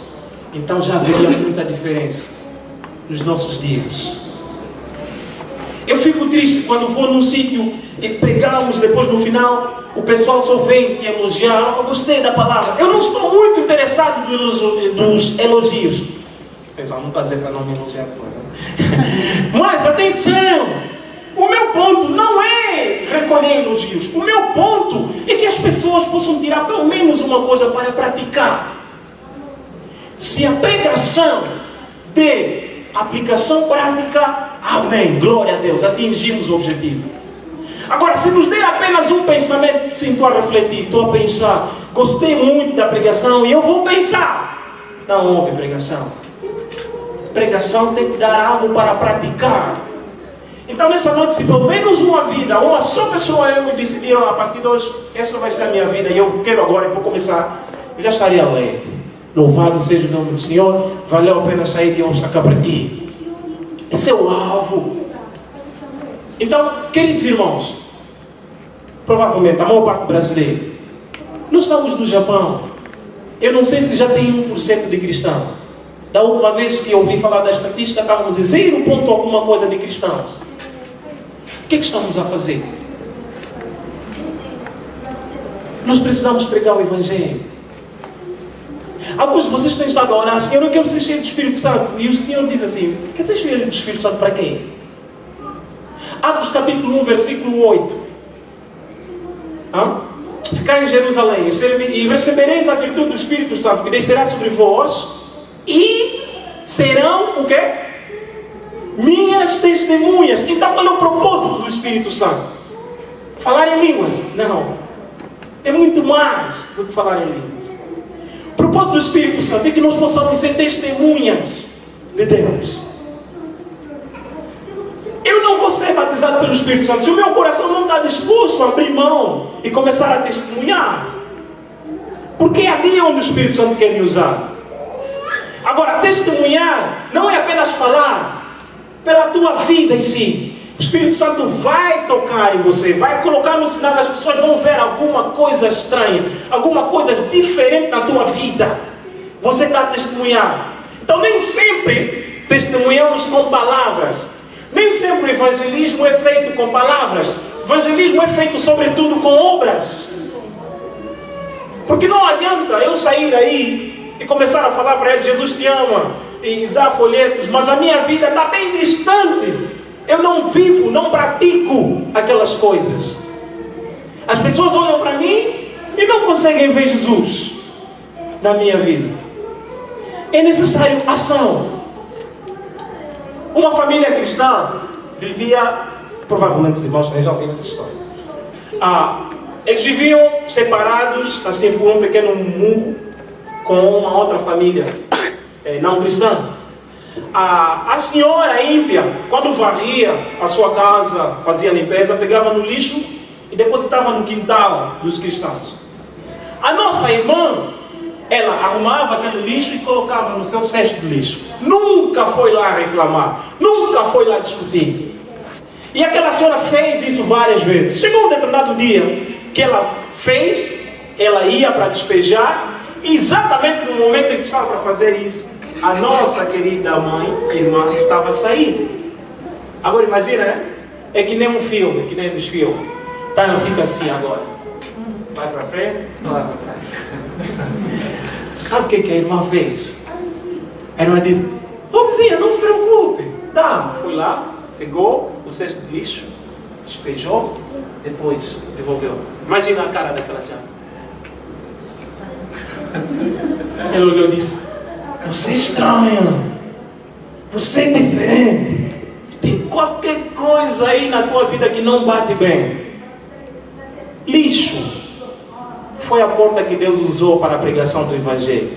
então já haveria muita diferença nos nossos dias. Eu fico triste quando vou num sítio e pregamos, depois no final o pessoal só vem te elogiar. Eu gostei da palavra. Eu não estou muito interessado nos elogios. O pessoal não está dizendo para não me elogiar coisa. Mas atenção, o meu ponto não é recolher elogios. O meu ponto é que as pessoas possam tirar pelo menos uma coisa para praticar. Se a pregação de aplicação prática, amém, glória a Deus, atingimos o objetivo. Agora, se nos der apenas um pensamento, sim, estou a refletir, estou a pensar, gostei muito da pregação e eu vou pensar, não houve pregação. Pregação tem que dar algo para praticar. Então nessa noite, se pelo menos uma vida, uma só pessoa eu decidir, a partir de hoje, essa vai ser a minha vida e eu quero agora, eu vou começar, eu já estaria alegre. Louvado seja o nome do Senhor, valeu a pena sair de Osaka para aqui. Esse é o alvo. Então, queridos irmãos, provavelmente a maior parte brasileira, nós estamos no Japão. Eu não sei se já tem 1% de cristão. Da última vez que eu ouvi falar da estatística, estávamos em 0 ponto alguma coisa de cristãos. O que é que estamos a fazer? Nós precisamos pregar o Evangelho. Alguns de vocês têm estado a orar, Senhor, eu quero ser cheio do Espírito Santo. E o Senhor diz assim, quer ser cheio do Espírito Santo para quê? Atos capítulo 1, versículo 8. Ficai em Jerusalém e recebereis a virtude do Espírito Santo, que descerá sobre vós, e serão o quê? minhas testemunhas. Então qual é o propósito do Espírito Santo? Falar em línguas? Não. É muito mais do que falar em línguas. O propósito do Espírito Santo é que nós possamos ser testemunhas de Deus. Eu não vou ser batizado pelo Espírito Santo se o meu coração não está disposto a abrir mão e começar a testemunhar. Porque é ali onde o Espírito Santo quer me usar. Agora, testemunhar não é apenas falar pela tua vida em si. O Espírito Santo vai tocar em você, vai colocar no sinal, as pessoas vão ver alguma coisa estranha, alguma coisa diferente na tua vida. Você está a testemunhar. Então nem sempre testemunhamos com palavras. Nem sempre o evangelismo é feito com palavras. O evangelismo é feito sobretudo com obras. Porque não adianta eu sair aí e começar a falar para ele, Jesus te ama, e dar folhetos, mas a minha vida está bem distante. Eu não vivo, não pratico aquelas coisas. As pessoas olham para mim e não conseguem ver Jesus na minha vida. É necessário ação. Uma família cristã vivia, provavelmente os irmãos também já ouviram essa história. Eles viviam separados, assim, por um pequeno muro, com uma outra família não cristã. A senhora ímpia, quando varria a sua casa, fazia limpeza, pegava no lixo e depositava no quintal dos cristãos. A nossa irmã, ela arrumava aquele lixo e colocava no seu cesto de lixo. Nunca foi lá reclamar, nunca foi lá discutir. E aquela senhora fez isso várias vezes. Chegou um determinado dia que ela fez, ela ia para despejar, e exatamente no momento em que estava para fazer isso, a nossa querida mãe, irmã, estava a sair. Agora imagina, né? É que nem um filme, que nem nos filmes. Tá, ela fica assim agora. Vai para frente, não vai para trás. Sabe o que a irmã fez? A irmã disse, ô vizinha, não se preocupe. Tá, foi lá, pegou o cesto de lixo, despejou, depois devolveu. Imagina a cara daquela senhora. Ela olhou e disse, você é estranha, você é diferente, tem qualquer coisa aí na tua vida que não bate bem. Lixo foi a porta que Deus usou para a pregação do Evangelho.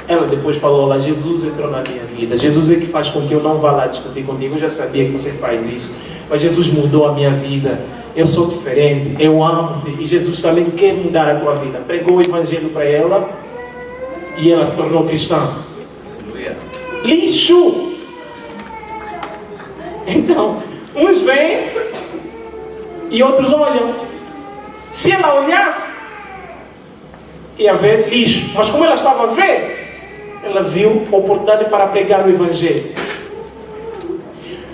Ela depois falou, olha, Jesus entrou na minha vida, Jesus é que faz com que eu não vá lá discutir contigo, eu já sabia que você faz isso, mas Jesus mudou a minha vida, eu sou diferente, eu amo-te, e Jesus também quer mudar a tua vida. Pregou o Evangelho para ela, e ela se tornou cristã. Lixo! Então, uns vêm e outros olham. Se ela olhasse, ia ver lixo. Mas como ela estava a ver, ela viu a oportunidade para pregar o Evangelho.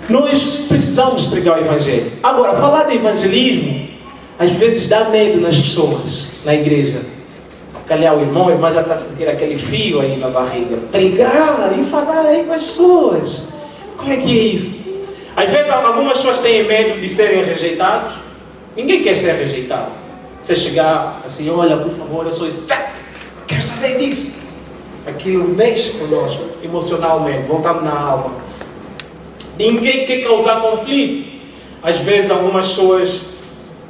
Nós precisamos pregar o Evangelho. Agora, falar de evangelismo, às vezes dá medo nas pessoas, na igreja. Se calhar o irmão, a irmã já está a sentir aquele fio aí na barriga. Pregar e falar aí com as pessoas. Como é que é isso? Às vezes algumas pessoas têm medo de serem rejeitados. Ninguém quer ser rejeitado. Você chegar assim, olha, por favor, eu sou isso. Quero saber disso. Aquilo mexe conosco, emocionalmente, voltamos na alma. Ninguém quer causar conflito. Às vezes algumas pessoas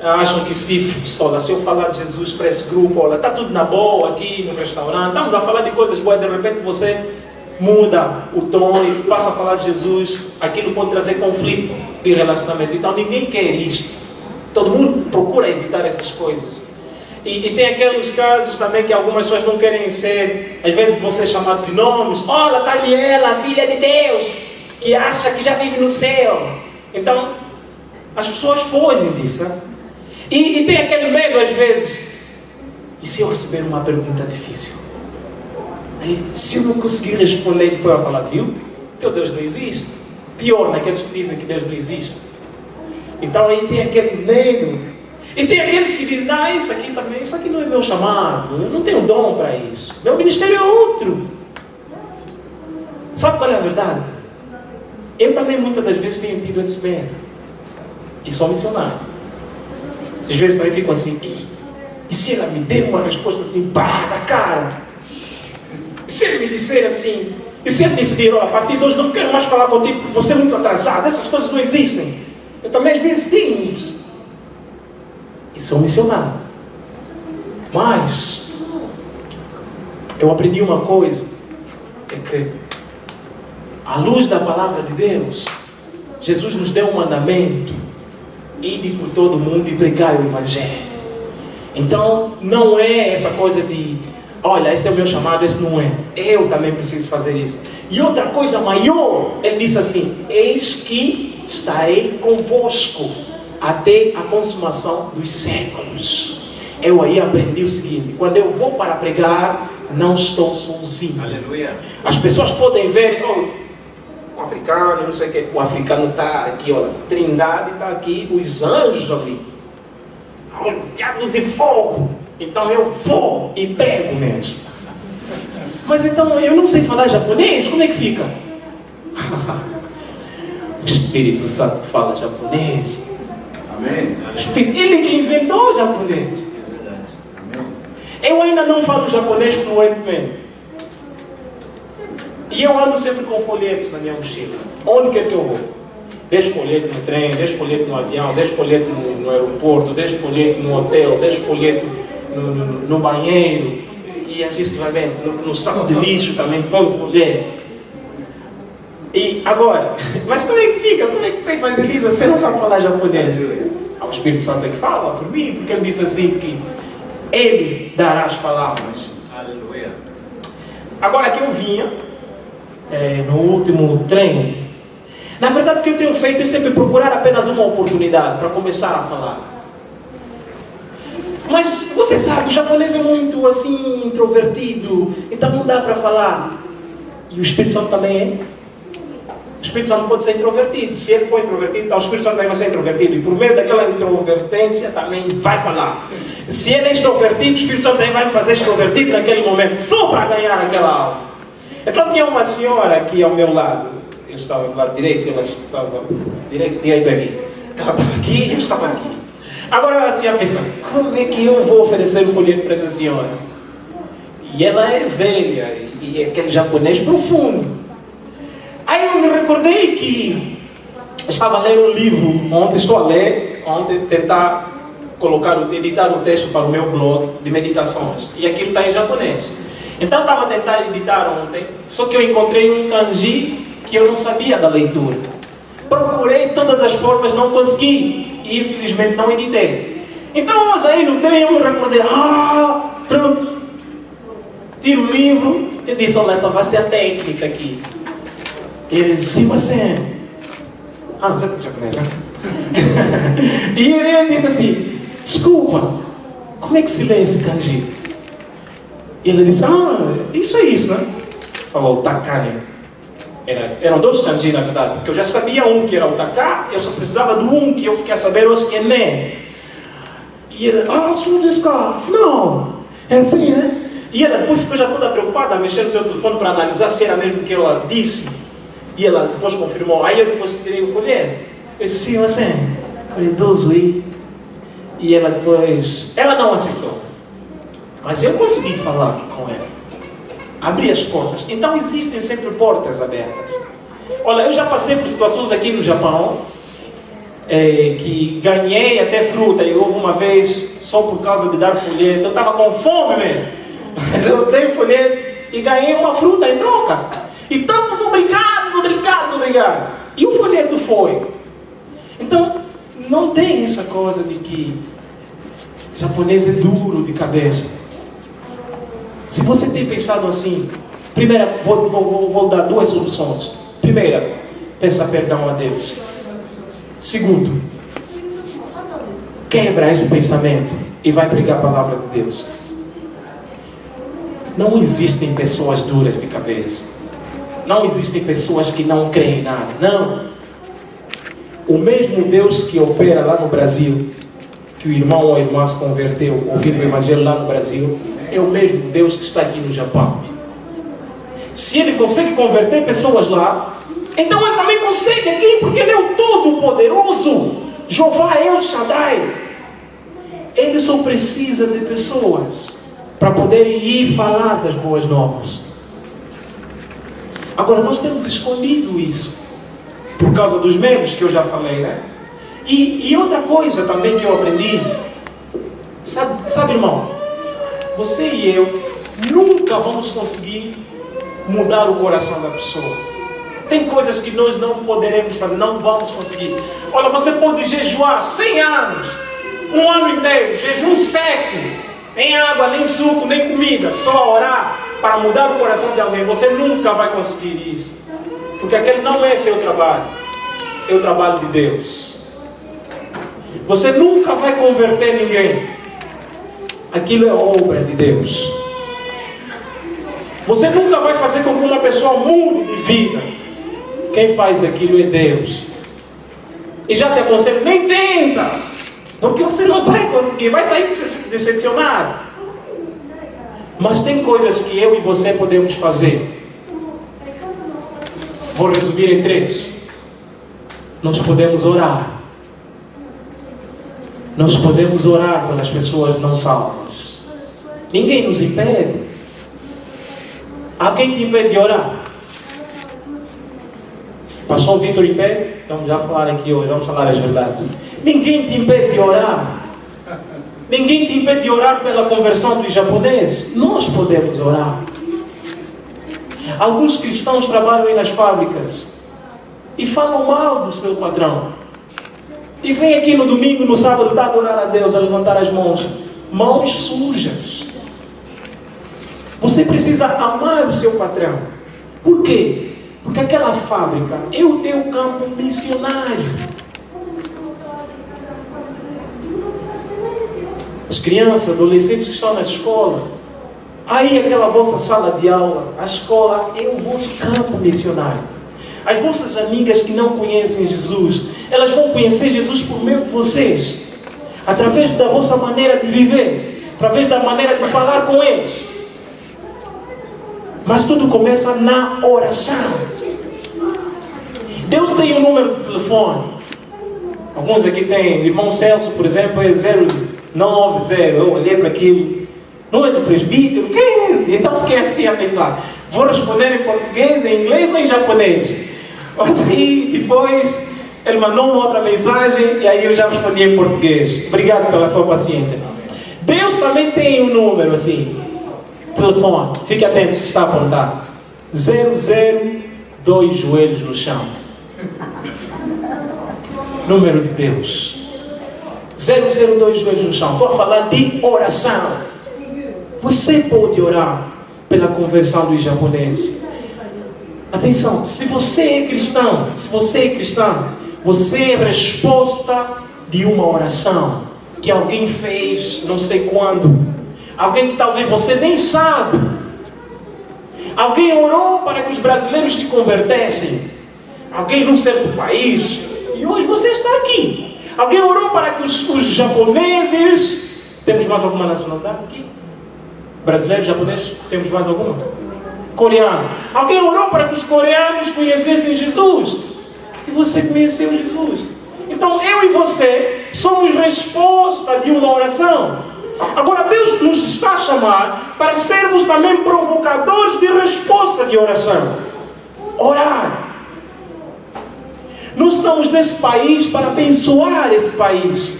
acham que se eu falar de Jesus para esse grupo, olha, está tudo na boa aqui no restaurante, estamos a falar de coisas boas, de repente você muda o tom e passa a falar de Jesus, aquilo pode trazer conflito de relacionamento. Então ninguém quer isto. Todo mundo procura evitar essas coisas. E tem aqueles casos também que algumas pessoas não querem ser, às vezes vão ser chamados de nomes. Olha, está ali ela, filha de Deus, que acha que já vive no céu. Então, as pessoas fogem disso. Né? E tem aquele medo às vezes. E se eu receber uma pergunta difícil? Aí, se eu não conseguir responder, depois eu falar, viu? Teu Deus não existe. Pior, naqueles que dizem que Deus não existe. Então aí tem aquele medo. E tem aqueles que dizem, não, isso aqui também, isso aqui não é meu chamado, eu não tenho dom para isso. Meu ministério é outro. Sabe qual é a verdade? Eu também muitas das vezes tenho tido esse medo. E sou missionário. Às vezes também fico assim, e se ela me der uma resposta assim, pá, da cara? E se ele me disser assim, E se ele decidir, a partir de hoje não quero mais falar contigo porque você é muito atrasado, essas coisas não existem. Eu também às vezes tenho isso. E sou missionário. Mas eu aprendi uma coisa, é que à luz da palavra de Deus, Jesus nos deu um mandamento: ide por todo mundo e pregai o Evangelho. Então não é essa coisa de olha, esse é o meu chamado, esse não é. Eu também preciso fazer isso. E outra coisa maior, ele disse assim: eis que estarei convosco até a consumação dos séculos. Eu aí aprendi o seguinte: quando eu vou para pregar, não estou sozinho. Aleluia. As pessoas podem ver, um africano, não sei o que. O africano está aqui, olha, Trindade está aqui, os anjos ali, rodeado de fogo. Então eu vou e prego mesmo. Mas então eu não sei falar japonês, como é que fica? O Espírito Santo fala japonês. Amém. Ele que inventou o japonês. Eu ainda não falo japonês fluentemente. E eu ando sempre com folhetos na minha mochila. Onde quer que eu vou? Deixo folheto no trem, deixo folheto no avião, deixo folheto no aeroporto, deixo folheto no hotel, deixo folheto no banheiro. E assim se vai bem. No saco de lixo também, todo folheto. E agora, mas como é que fica? Como é que você evangeliza? Você não sabe falar japonês? O Espírito Santo é que fala por mim, porque ele disse assim que ele dará as palavras. Aleluia. Agora que eu vinha, no último trem, na verdade o que eu tenho feito é sempre procurar apenas uma oportunidade para começar a falar. Mas você sabe, o japonês é muito assim, introvertido, então não dá para falar. E o Espírito Santo também é. O Espírito Santo pode ser introvertido. Se ele for introvertido, então o Espírito Santo também vai ser introvertido. E por meio daquela introvertência também vai falar. Se ele é extrovertido, o Espírito Santo também vai me fazer extrovertido naquele momento, só para ganhar aquela aula. Então tinha uma senhora aqui ao meu lado. Eu estava do lado direito, ela estava direito aqui. Ela estava aqui e eu estava aqui. Agora assim a pessoa, como é que eu vou oferecer o folheto para essa senhora? E ela é velha, e é aquele japonês profundo. Aí eu me recordei que estava a ler um livro, ontem tentar editar o texto para o meu blog de meditações. E aquilo está em japonês. Então eu estava tentando editar ontem, só que eu encontrei um kanji que eu não sabia da leitura. Procurei todas as formas, não consegui. E infelizmente não editei. Então hoje aí no trem eu me recordei, pronto. Tiro o livro, eu disse, olha, essa vai ser a técnica aqui. Ele disse, você não sei japonês, né? E ele disse assim, desculpa, como é que se lê esse kanji? E ele disse, isso é isso, né? Falou, takane. Eram dois kanji, na verdade, porque eu já sabia um que era o taka, eu só precisava do um que eu fiquei a saber hoje que é ne. E ele,そうですか? Não, é assim, né? E ela depois ficou já toda preocupada, mexendo no seu telefone para analisar se era mesmo o que ela disse. E ela depois confirmou. Aí eu depois tirei o folheto. Eu disse, assim, e ela depois, ela não aceitou. Mas eu consegui falar com ela. Abrir as portas. Então existem sempre portas abertas. Olha, eu já passei por situações aqui no Japão que ganhei até fruta. E houve uma vez, só por causa de dar folheto, eu estava com fome mesmo. Mas eu dei folheto e ganhei uma fruta em troca. E tantos obrigado. E o folheto foi. Então, não tem essa coisa de que japonês é duro de cabeça. Se você tem pensado assim, primeira, vou dar duas soluções. Primeira, peça perdão a Deus. Segundo, quebra esse pensamento e vai pregar a palavra de Deus. Não existem pessoas duras de cabeça. Não existem pessoas que não creem em nada. Não. O mesmo Deus que opera lá no Brasil, que o irmão ou a irmã se converteu, ouviu o evangelho lá no Brasil, é o mesmo Deus que está aqui no Japão. Se Ele consegue converter pessoas lá, então Ele também consegue aqui, porque Ele é o Todo-Poderoso. Jeová El Shaddai. Ele só precisa de pessoas para poderem ir falar das boas novas. Agora, nós temos escondido isso, por causa dos medos que eu já falei, né? E outra coisa também que eu aprendi, sabe, irmão, você e eu nunca vamos conseguir mudar o coração da pessoa. Tem coisas que nós não poderemos fazer, não vamos conseguir. Olha, você pode jejuar 100 anos, um ano inteiro, jejum seco, nem água, nem suco, nem comida, só orar para mudar o coração de alguém. Você nunca vai conseguir isso, porque aquele não é seu trabalho, é o trabalho de Deus. Você nunca vai converter ninguém, aquilo é obra de Deus. Você nunca vai fazer com que uma pessoa mude de vida. Quem faz aquilo é Deus. E já te aconselho, nem tenta, porque você não vai conseguir, vai sair decepcionado. Mas tem coisas que eu e você podemos fazer. Vou resumir em 3. Nós podemos orar. Nós podemos orar pelas pessoas não salvas. Ninguém nos impede. Alguém te impede de orar? Pastor Vitor impede? Vamos já falar aqui hoje, vamos falar as verdades. Ninguém te impede de orar. Ninguém te impede de orar pela conversão dos japoneses. Nós podemos orar. Alguns cristãos trabalham aí nas fábricas e falam mal do seu patrão. E vem aqui no domingo, no sábado, está a adorar a Deus, a levantar as mãos. Mãos sujas. Você precisa amar o seu patrão. Por quê? Porque aquela fábrica é o teu campo missionário. As crianças, adolescentes que estão na escola, aí aquela vossa sala de aula, a escola é o vosso campo missionário. As vossas amigas que não conhecem Jesus, elas vão conhecer Jesus por meio de vocês, através da vossa maneira de viver, através da maneira de falar com eles. Mas tudo começa na oração. Deus tem um número de telefone. Alguns aqui têm. O irmão Celso, por exemplo, é 090. Eu olhei para aquilo. Não é do presbítero? Que é esse? Então fiquei assim a pensar. Vou responder em português, em inglês ou em japonês? Mas aí depois ele mandou uma outra mensagem e aí eu já respondi em português. Obrigado pela sua paciência. Deus também tem um número assim. Telefone, fique atento se está a apontar. 002 joelhos no chão. Número de Deus. 002 joelhos no chão. Estou a falar de oração. Você pode orar pela conversão dos japoneses. Atenção, se você é cristão, você é resposta de uma oração que alguém fez não sei quando. Alguém que talvez você nem sabe. Alguém orou para que os brasileiros se convertessem. Alguém num certo país. E hoje você está aqui. Alguém orou para que os japoneses... Temos mais alguma nacionalidade aqui? Brasileiros, japoneses, temos mais alguma? Coreano. Alguém orou para que os coreanos conhecessem Jesus. E você conheceu Jesus. Então eu e você somos resposta de uma oração. Agora Deus nos está a chamar para sermos também provocadores de resposta de oração. Orar. Nós estamos nesse país para abençoar esse país.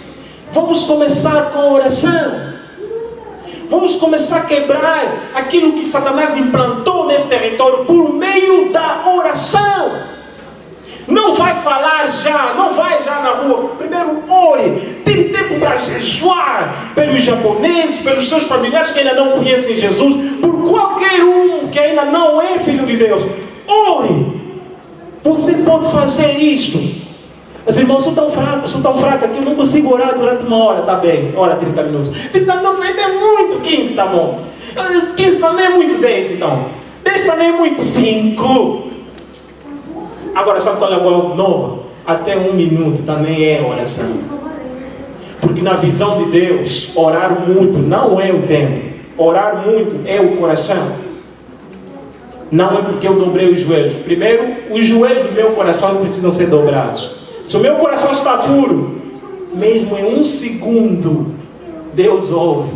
Vamos começar com a oração. Vamos começar a quebrar aquilo que Satanás implantou nesse território por meio da oração. Não vai falar já, não vai já na rua. Primeiro ore, tire tempo para jejuar pelos japoneses, pelos seus familiares que ainda não conhecem Jesus, por qualquer um que ainda não é filho de Deus. Ore. Você pode fazer isto. Mas irmãos, sou tão fraco que eu não consigo orar durante uma hora. Tá bem, ora 30 minutos. 30 minutos ainda é muito, 15 tá bom. 15 também é muito, 10 então. 10 também é muito, 5. Agora sabe qual é a boa nova? Até 1 minuto também é oração. Porque na visão de Deus, orar muito não é o tempo. Orar muito é o coração. Não é porque eu dobrei os joelhos. Primeiro, os joelhos do meu coração precisam ser dobrados. Se o meu coração está puro, mesmo em 1 segundo, Deus ouve.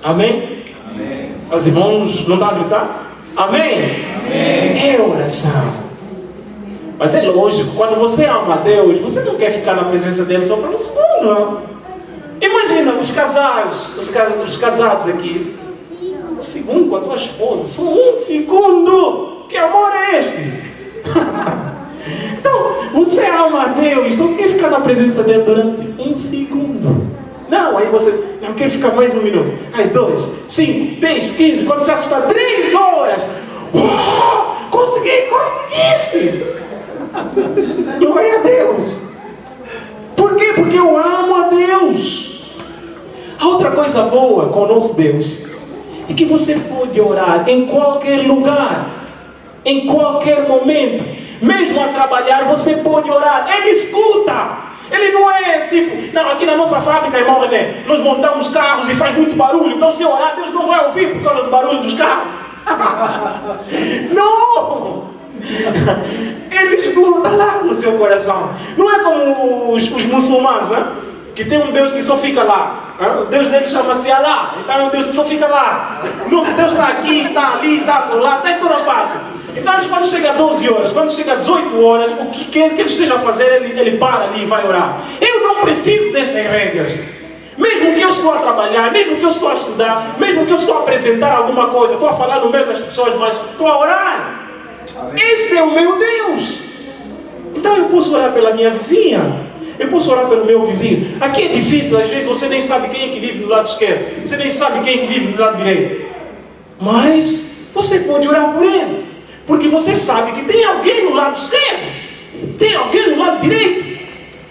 Amém? Amém. Os irmãos não dão a gritar? Amém? Amém. É oração. Mas é lógico, quando você ama a Deus, você não quer ficar na presença dele só por um segundo, não. Imagina os casados aqui, um segundo com a tua esposa, só um segundo. Que amor é este? Então, você ama a Deus, só quer ficar na presença dele durante um segundo. Não, aí você, não quer ficar mais um minuto. Aí 2, 5, 10, 15, quando você assustar 3 horas. Oh, conseguiste! Glória a Deus. Por quê? Porque eu amo a Deus. A outra coisa boa com o nosso Deus é que você pode orar em qualquer lugar, em qualquer momento. Mesmo a trabalhar, você pode orar. Ele escuta. Ele não é tipo, não, aqui na nossa fábrica, irmão René, nós montamos carros e faz muito barulho, então se orar, Deus não vai ouvir por causa do barulho dos carros. Não! Ele escuta lá no seu coração. Não é como os muçulmanos, hein? Que tem um Deus que só fica lá. O Deus dele chama-se Allah. Então é um Deus que só fica lá. Nosso Deus está aqui, está ali, está por lá, está em toda parte. Então quando chega a 12 horas, quando chega a 18 horas, o que quer que ele esteja a fazer, ele para ali e vai orar. Eu não preciso dessas regras. Mesmo que eu estou a trabalhar, mesmo que eu estou a estudar, mesmo que eu estou a apresentar alguma coisa, estou a falar no meio das pessoas, mas estou a orar. Este é o meu Deus. Então eu posso orar pela minha vizinha, eu posso orar pelo meu vizinho. Aqui é difícil, às vezes você nem sabe quem é que vive do lado esquerdo, você nem sabe quem é que vive do lado direito. Mas você pode orar por ele, porque você sabe que tem alguém no lado esquerdo, tem alguém no lado direito.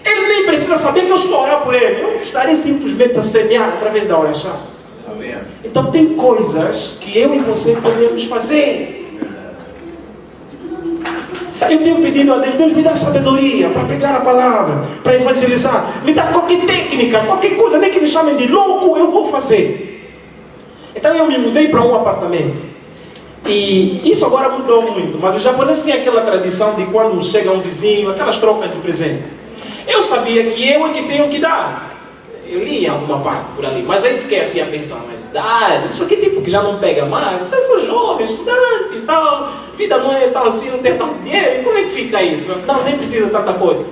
Ele nem precisa saber que eu estou a orar por ele. Eu estarei simplesmente a semear através da oração. Amém. Então tem coisas que eu e você podemos fazer. Eu tenho pedido a Deus, Deus me dá sabedoria para pregar a palavra, para evangelizar. Me dá qualquer técnica, qualquer coisa, nem que me chamem de louco, eu vou fazer. Então eu me mudei para um apartamento. E isso agora mudou muito. Mas os japoneses têm aquela tradição de quando chega um vizinho, aquelas trocas de presente. Eu sabia que eu é que tenho que dar. Eu li alguma parte por ali, mas aí fiquei assim a pensar, mas dá, isso aqui tipo que já não pega mais. Eu sou jovem, estudante e tal, vida não é tão assim, não tem tanto dinheiro, como é que fica isso? Não, nem precisa de tanta coisa.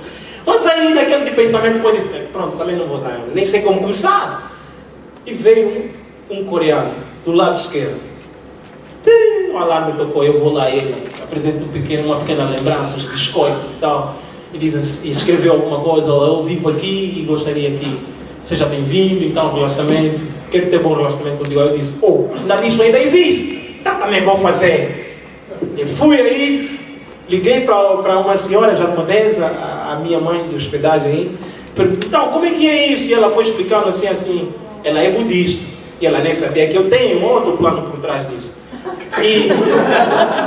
Mas aí naquele de pensamento depois disse, pronto, também não vou dar, nem sei como começar. E veio um coreano do lado esquerdo. O alarme tocou, eu vou lá, ele apresenta uma pequena lembrança, uns biscoitos e tal. E diz assim, escreveu alguma coisa, eu vivo aqui e gostaria que seja bem-vindo, então relacionamento, quero ter bom relacionamento contigo. Eu disse, nada disso ainda existe, então também vou fazer. Eu fui aí, liguei para uma senhora japonesa, a minha mãe de hospedagem aí, então como é que é isso? E ela foi explicando assim, ela é budista, e ela nem sabia que eu tenho um outro plano por trás disso. E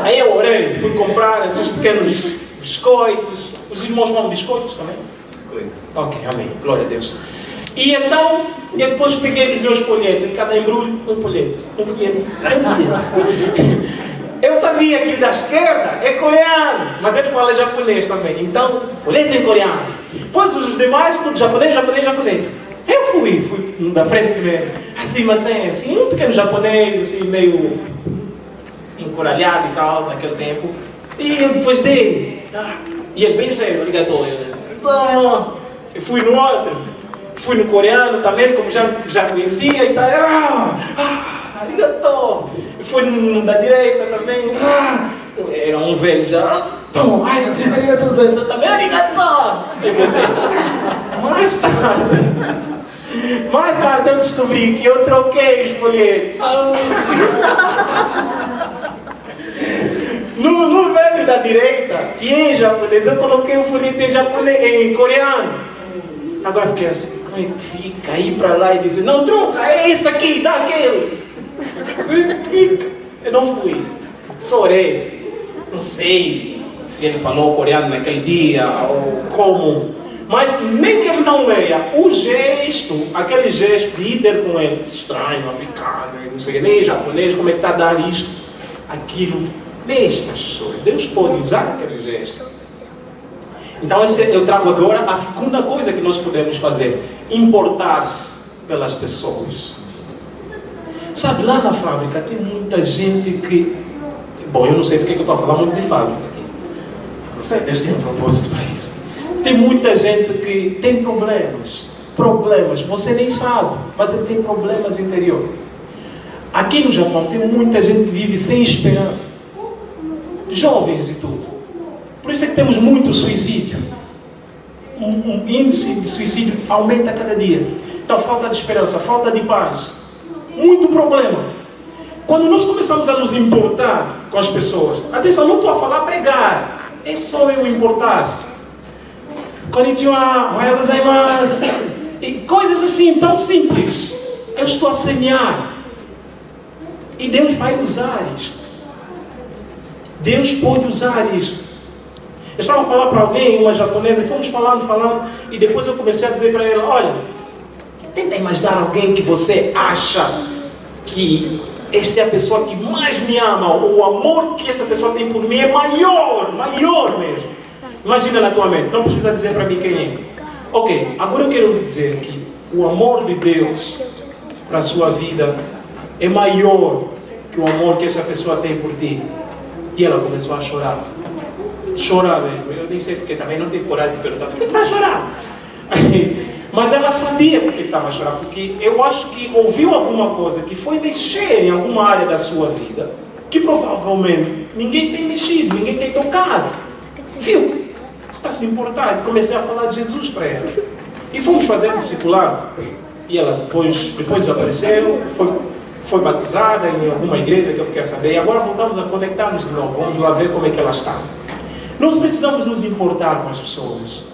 aí eu orei, fui comprar esses pequenos biscoitos. Os irmãos vão biscoitos também? Biscoitos. Ok, amém. Glória a Deus. E então, eu depois peguei os meus folhetos, em cada embrulho, um folheto. Eu sabia que o da esquerda é coreano, mas ele fala japonês também. Então, folheto em coreano. Depois os demais, tudo japonês. Eu fui da frente primeiro. Assim, mas assim, um pequeno japonês, assim, meio encoralhado e tal, naquele tempo. E eu depois dei. E ele bem sério, arigatou. Eu fui no outro, fui no coreano também, como já conhecia e tal. Arigatou. Eu fui no da direita também. Era um velho já. Arigatou, você também, arigatou. Mais tarde eu descobri que eu troquei os folhetos. No velho da direita, que é japonês, eu coloquei o folheto em coreano. Agora fiquei assim, como é que fica? Aí para lá e dizer, não, troca, é esse aqui, dá aquele. Eu não fui, só orei. Não sei se ele falou coreano naquele dia ou como, mas nem que ele não leia, o gesto, aquele gesto de ir ter com ele, estranho, africano, não sei, nem japonês, como é que está a dar isto, aquilo. Deixa as pessoas, Deus pode usar aquele gesto. Então eu trago agora a segunda coisa que nós podemos fazer: importar-se pelas pessoas. Sabe, lá na fábrica tem muita gente que Bom, eu não sei porque que eu estou a falar muito de fábrica aqui. Não sei, Deus tem um propósito para isso. Tem muita gente que tem problemas. Você nem sabe, mas ele tem problemas interiores. Aqui no Japão tem muita gente que vive sem esperança. Jovens e tudo. Por isso é que temos muito suicídio. O índice de suicídio aumenta a cada dia. Então, falta de esperança, falta de paz. Muito problema. Quando nós começamos a nos importar com as pessoas, atenção, não estou a falar pregar. É só eu importar-se. Konnichiwa, ohayou gozaimasu. E coisas assim, tão simples. Eu estou a semear. E Deus vai usar isto. Deus pode usar isto. Eu estava a falar para alguém, uma japonesa, e fomos falando, e depois eu comecei a dizer para ela, olha, tenta imaginar alguém que você acha que essa é a pessoa que mais me ama, ou o amor que essa pessoa tem por mim é maior mesmo. Imagina na tua mente, não precisa dizer para mim quem é. Ok, agora eu quero lhe dizer que o amor de Deus para a sua vida é maior que o amor que essa pessoa tem por ti. E ela começou a chorar. Chorar mesmo. Eu nem sei porque também não tive coragem de perguntar por que está chorando. Mas ela sabia porque estava chorando. Porque eu acho que ouviu alguma coisa que foi mexer em alguma área da sua vida que provavelmente ninguém tem mexido, ninguém tem tocado. Viu? Está se importar. Comecei a falar de Jesus para ela. E fomos fazer um discipulado. E ela depois desapareceu, foi batizada em alguma igreja que eu fiquei a saber. E agora voltamos a conectar-nos de novo. Vamos lá ver como é que ela está. Nós precisamos nos importar com as pessoas.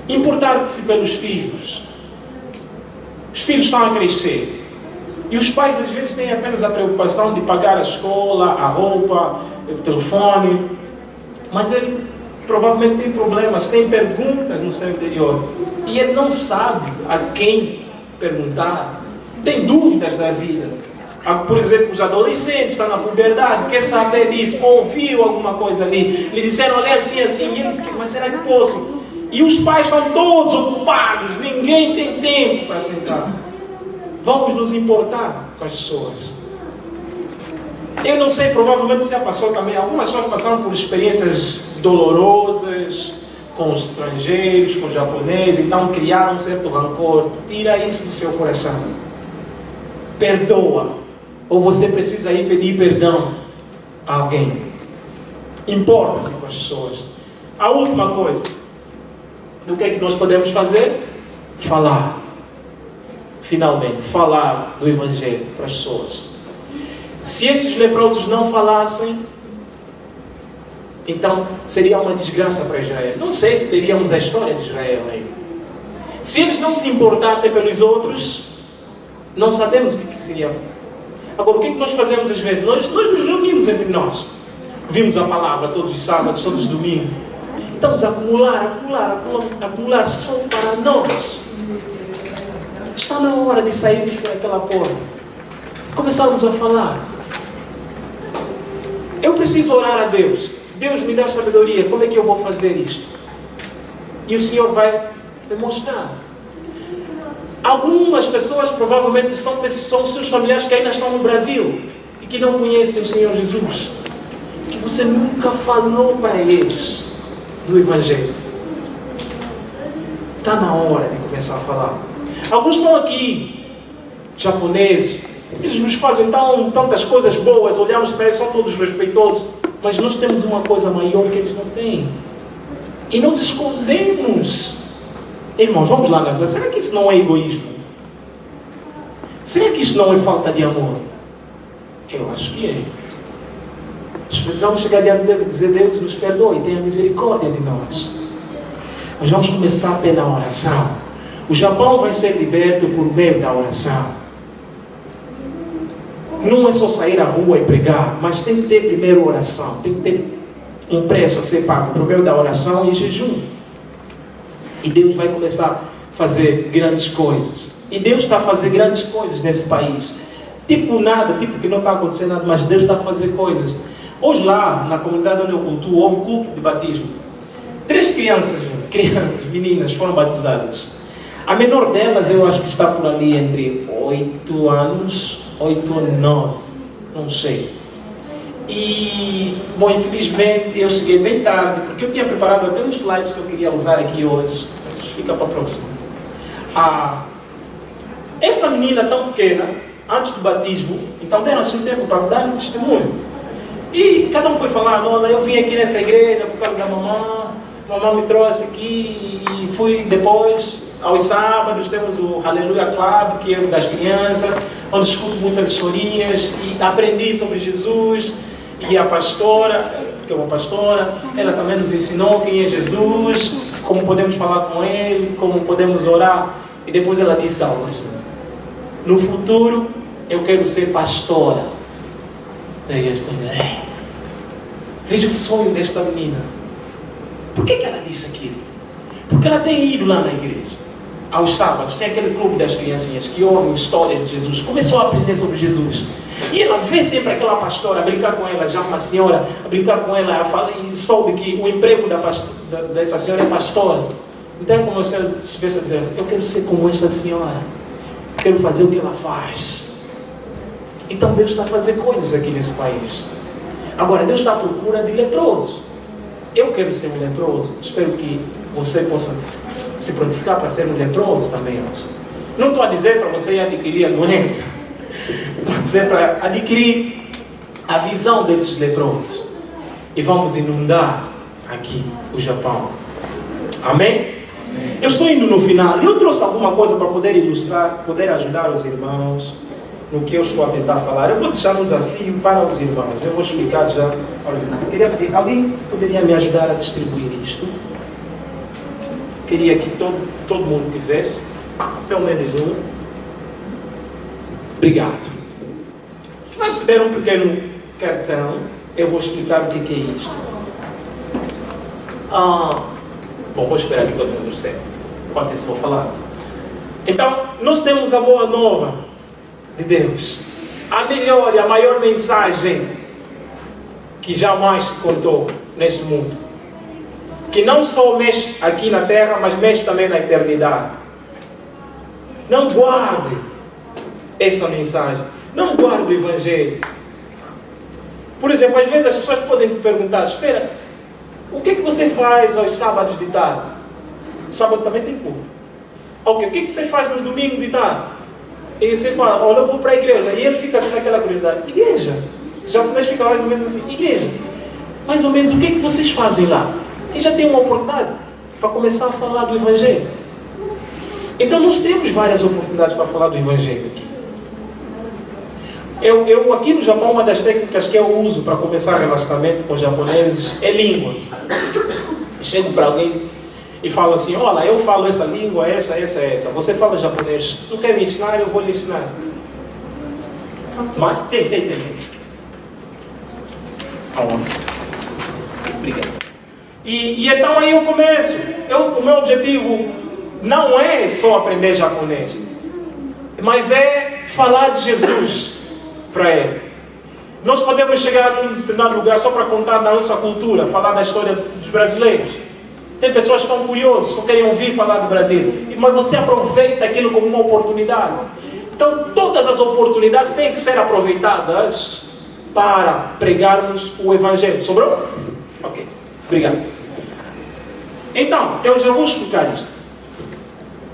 Importar-se pelos filhos. Os filhos estão a crescer. E os pais às vezes têm apenas a preocupação de pagar a escola, a roupa, o telefone. Mas ele provavelmente tem problemas, tem perguntas no seu interior. E ele não sabe a quem perguntar. Tem dúvidas da vida. Por exemplo, os adolescentes estão na puberdade, quer saber disso, ouviu alguma coisa ali, lhe disseram, olha assim, e ele, mas será que posso? E os pais estão todos ocupados, ninguém tem tempo para sentar. Vamos nos importar com as pessoas. Eu não sei, provavelmente você já passou também, algumas pessoas passaram por experiências dolorosas com os estrangeiros, com os japoneses, então criaram um certo rancor. Tira isso do seu coração. Perdoa. Ou você precisa ir pedir perdão a alguém. Importa-se com as pessoas. A última coisa. O que é que nós podemos fazer? Falar. Finalmente, falar do Evangelho para as pessoas. Se esses leprosos não falassem, então seria uma desgraça para Israel. Não sei se teríamos a história de Israel aí. Se eles não se importassem pelos outros, não sabemos o que seria. Agora, o que é que nós fazemos às vezes? Nós nos reunimos entre nós. Vimos a palavra todos os sábados, todos os domingos. Estamos a acumular só para nós. Está na hora de sairmos por aquela porta. Começarmos a falar. Eu preciso orar a Deus. Deus me dá sabedoria. Como é que eu vou fazer isto? E o Senhor vai me mostrar. Algumas pessoas provavelmente são seus familiares que ainda estão no Brasil e que não conhecem o Senhor Jesus. Que você nunca falou para eles do Evangelho. Está na hora de começar a falar. Alguns estão aqui, japoneses, eles nos fazem tantas coisas boas, olhamos para eles, são todos respeitosos, mas nós temos uma coisa maior que eles não têm. E nós escondemos. Irmãos, vamos lá analisar. Será que isso não é egoísmo? Será que isso não é falta de amor? Eu acho que é. Nós precisamos chegar diante de Deus e dizer, Deus nos perdoe, tenha misericórdia de nós. Nós vamos começar pela oração. O Japão vai ser liberto por meio da oração. Não é só sair à rua e pregar, mas tem que ter primeiro oração. Tem que ter um preço a ser pago por meio da oração e jejum. E Deus vai começar a fazer grandes coisas. E Deus está a fazer grandes coisas nesse país. Tipo nada, tipo que não está acontecendo nada, mas Deus está a fazer coisas. Hoje lá, na comunidade onde eu cultuo, houve culto de batismo. 3 crianças, meninas, foram batizadas. A menor delas, eu acho que está por ali entre 8 anos, 8 ou 9, não sei. E, bom, infelizmente eu cheguei bem tarde, porque eu tinha preparado até uns slides que eu queria usar aqui hoje, mas fica para a próxima. Essa menina tão pequena, antes do batismo, então deram-se um tempo para dar um testemunho. E cada um foi falar, não, eu vim aqui nessa igreja por causa da mamãe me trouxe aqui e fui depois, aos sábados, temos o Aleluia Club, que é o das crianças, onde escuto muitas historinhas e aprendi sobre Jesus. E a pastora, porque é uma pastora, ela também nos ensinou quem é Jesus, como podemos falar com Ele, como podemos orar. E depois ela disse algo assim: no futuro eu quero ser pastora. Daí eu estou, veja o sonho desta menina. Por que ela disse aquilo? Porque ela tem ido lá na igreja, aos sábados, tem aquele clube das criancinhas que ouvem histórias de Jesus, começou a aprender sobre Jesus. E ela vê sempre aquela pastora, a brincar com ela, já uma senhora, a brincar com ela, fala, e soube que o emprego dessa senhora é pastora. Então começou a dizer assim: eu quero ser como esta senhora, quero fazer o que ela faz. Então Deus está a fazer coisas aqui nesse país. Agora, Deus está à procura de leprosos. Eu quero ser um leproso. Espero que você possa se prontificar para ser um leproso também hoje. Não estou a dizer para você adquirir a doença. Estou a dizer para adquirir a visão desses leprosos. E vamos inundar aqui o Japão. Amém? Amém. Eu estou indo no final. E eu trouxe alguma coisa para poder ilustrar, poder ajudar os irmãos no que eu estou a tentar falar. Eu vou deixar um desafio para os irmãos. Eu vou explicar já para os irmãos. Eu queria pedir, alguém poderia me ajudar a distribuir isto? Queria que todo mundo tivesse, pelo menos um. Obrigado. Vocês vão receber um pequeno cartão. Eu vou explicar o que é isto. Bom, vou esperar que todo mundo receba. Enquanto isso vou falar. Então, nós temos a boa nova de Deus. A melhor e a maior mensagem que jamais se contou neste mundo. Que não só mexe aqui na terra, mas mexe também na eternidade. Não guarde essa mensagem. Não guarde o Evangelho. Por exemplo, às vezes as pessoas podem te perguntar: espera, o que é que você faz aos sábados de tarde? Sábado também tem culto. Ok, o que é que você faz nos domingos de tarde? E você fala: olha, eu vou para a igreja. E ele fica assim naquela curiosidade: igreja? Já podemos ficar mais ou menos assim: igreja? Mais ou menos o que é que vocês fazem lá? E já tem uma oportunidade para começar a falar do Evangelho. Então nós temos várias oportunidades para falar do Evangelho aqui. Eu aqui no Japão, uma das técnicas que eu uso para começar relacionamento com os japoneses é língua. Eu chego para alguém e falo assim: olha, eu falo essa língua, essa. Você fala japonês, tu quer me ensinar? Eu vou lhe ensinar. Mas tem. Obrigado. E então aí eu começo. O meu objetivo não é só aprender japonês, mas é falar de Jesus para ele. Nós podemos chegar num determinado lugar só para contar da nossa cultura, falar da história dos brasileiros. Tem pessoas que estão curiosas, só querem ouvir falar do Brasil. Mas você aproveita aquilo como uma oportunidade. Então todas as oportunidades têm que ser aproveitadas para pregarmos o Evangelho. Sobrou? Ok, obrigado. Então, eu já vou explicar isto.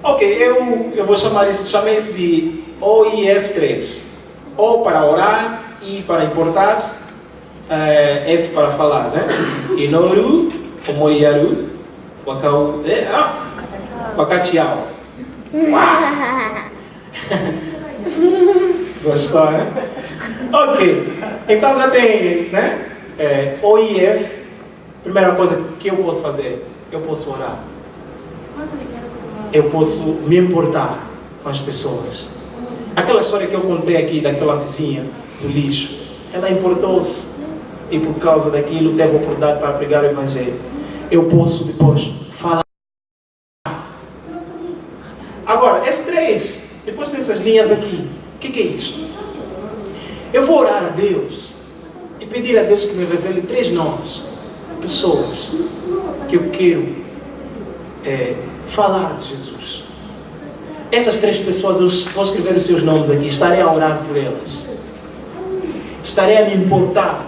Ok, eu vou chamei isso de OIF3. O para orar, I para importar-se, F para falar, né? Inoru, Omoyaru, Wakatiao. Gostou, né? Ok, então já tem, né? OIF. Primeira coisa que eu posso fazer, eu posso orar. Eu posso me importar com as pessoas. Aquela história que eu contei aqui daquela vizinha do lixo, ela importou-se e por causa daquilo teve a oportunidade para pregar o Evangelho. Eu posso depois falar. Agora, esse 3, depois tem essas linhas aqui. O que é isto? Eu vou orar a Deus e pedir a Deus que me revele 3 nomes, pessoas que eu quero falar de Jesus. Essas 3 pessoas, eu vou escrever os seus nomes aqui. Estarei a orar por elas. Estarei a me importar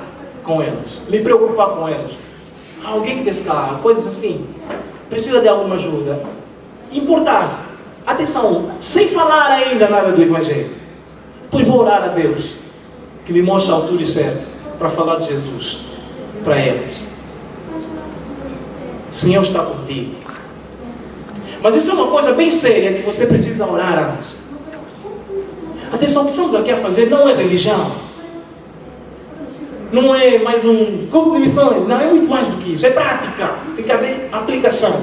com eles, me preocupar com eles. Alguém que descarga, coisas assim, precisa de alguma ajuda. Importar-se, atenção, sem falar ainda nada do Evangelho. Depois vou orar a Deus, que me mostre a altura certa para falar de Jesus para eles. O Senhor está contigo. Mas isso é uma coisa bem séria que você precisa orar antes. Atenção, o que estamos aqui a fazer não é religião. Não é mais um grupo de missões. Não, é muito mais do que isso. É prática. Tem que haver aplicação.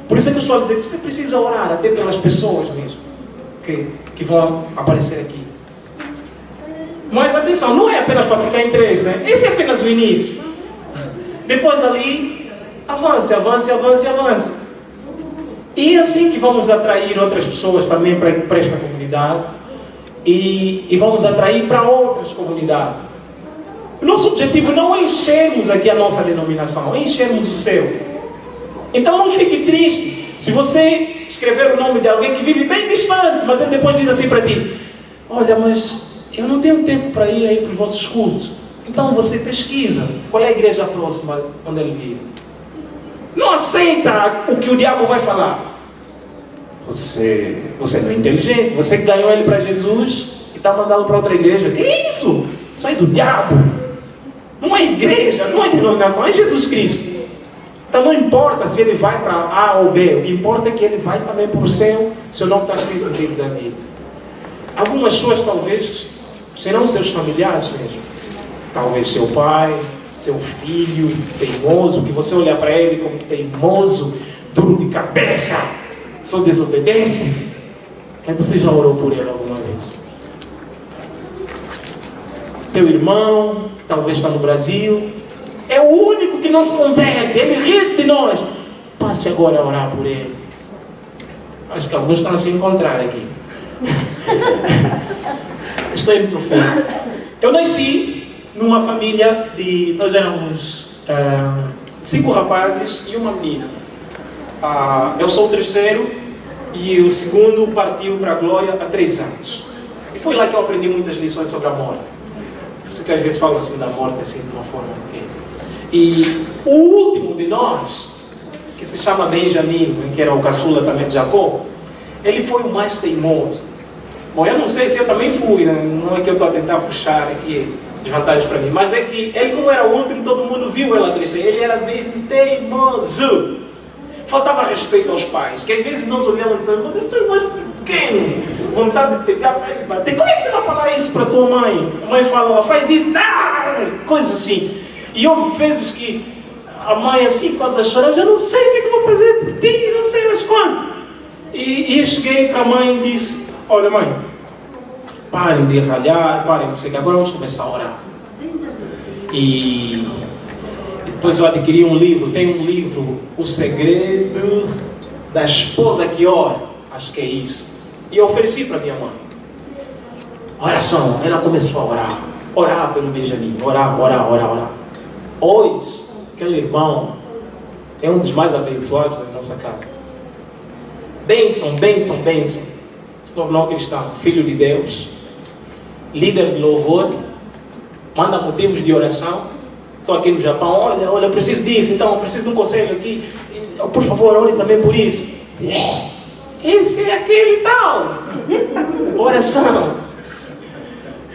Por isso é que eu estou a dizer que você precisa orar até pelas pessoas mesmo que vão aparecer aqui. Mas atenção, não é apenas para ficar em três, né? Esse é apenas o início. Depois dali, avance, avance, avance, avance. E é assim que vamos atrair outras pessoas também para esta comunidade. E vamos atrair para outras comunidades. O nosso objetivo não é enchermos aqui a nossa denominação, é enchermos o céu. Então não fique triste se você escrever o nome de alguém que vive bem distante, mas ele depois diz assim para ti: olha, mas eu não tenho tempo para ir aí para os vossos cultos. Então você pesquisa qual é a igreja próxima onde ele vive. Não aceita o que o diabo vai falar. Você não é inteligente, você que ganhou ele para Jesus e está mandando para outra igreja. Que é isso? Isso aí é do diabo. Não é igreja, não é denominação, é Jesus Cristo. Então não importa se ele vai para A ou B, o que importa é que ele vai também para o céu, seu nome está escrito no livro da vida. Algumas pessoas talvez serão seus familiares mesmo. Talvez seu pai, seu filho teimoso, que você olhar para ele como teimoso, duro de cabeça, só desobedece. Aí você já orou por ele alguma vez? Teu irmão, que talvez está no Brasil, é o único que não se converte, ele ri-se de nós. Passe agora a orar por ele. Acho que alguns estão a se encontrar aqui. Estou indo para o fim. Eu nasci numa família de... Nós éramos 5 rapazes e uma menina. Eu sou o terceiro e o segundo partiu para a glória há 3 anos. E foi lá que eu aprendi muitas lições sobre a morte. Você que às vezes fala assim da morte assim de uma forma pequena. E o último de nós, que se chama Benjamim, que era o caçula também de Jacó, ele foi o mais teimoso. Bom, eu não sei se eu também fui, né? Não é que eu estou a tentar puxar aqui desvantagens para mim, mas é que ele, como era o último, todo mundo viu ela crescer. Ele era bem teimoso. Faltava respeito aos pais, que às vezes nós olhamos e falamos: mas esse é mais pequeno, vontade de pegar para ele bater. Como é que você vai falar isso para a tua mãe? A mãe fala: ela faz isso, coisa assim. E houve vezes que a mãe assim, quase a chorar: já não sei o que é que eu vou fazer por ti, não sei mais quanto. E eu cheguei para a mãe e disse: olha mãe, parem de ralhar, parem, não sei o que, agora vamos começar a orar. E depois eu adquiri um livro, tem um livro, O Segredo da Esposa que Ora, acho que é isso. E eu ofereci para minha mãe. Oração, ela começou a orar. Orar pelo Benjamim, orar. Hoje, aquele irmão é um dos mais abençoados da nossa casa. Bênção. Se tornou cristão, filho de Deus, líder de louvor, manda motivos de oração. Estou aqui no Japão, olha, eu preciso disso, então eu preciso de um conselho aqui. Por favor, ore também por isso. Esse é aquele tal. Oração.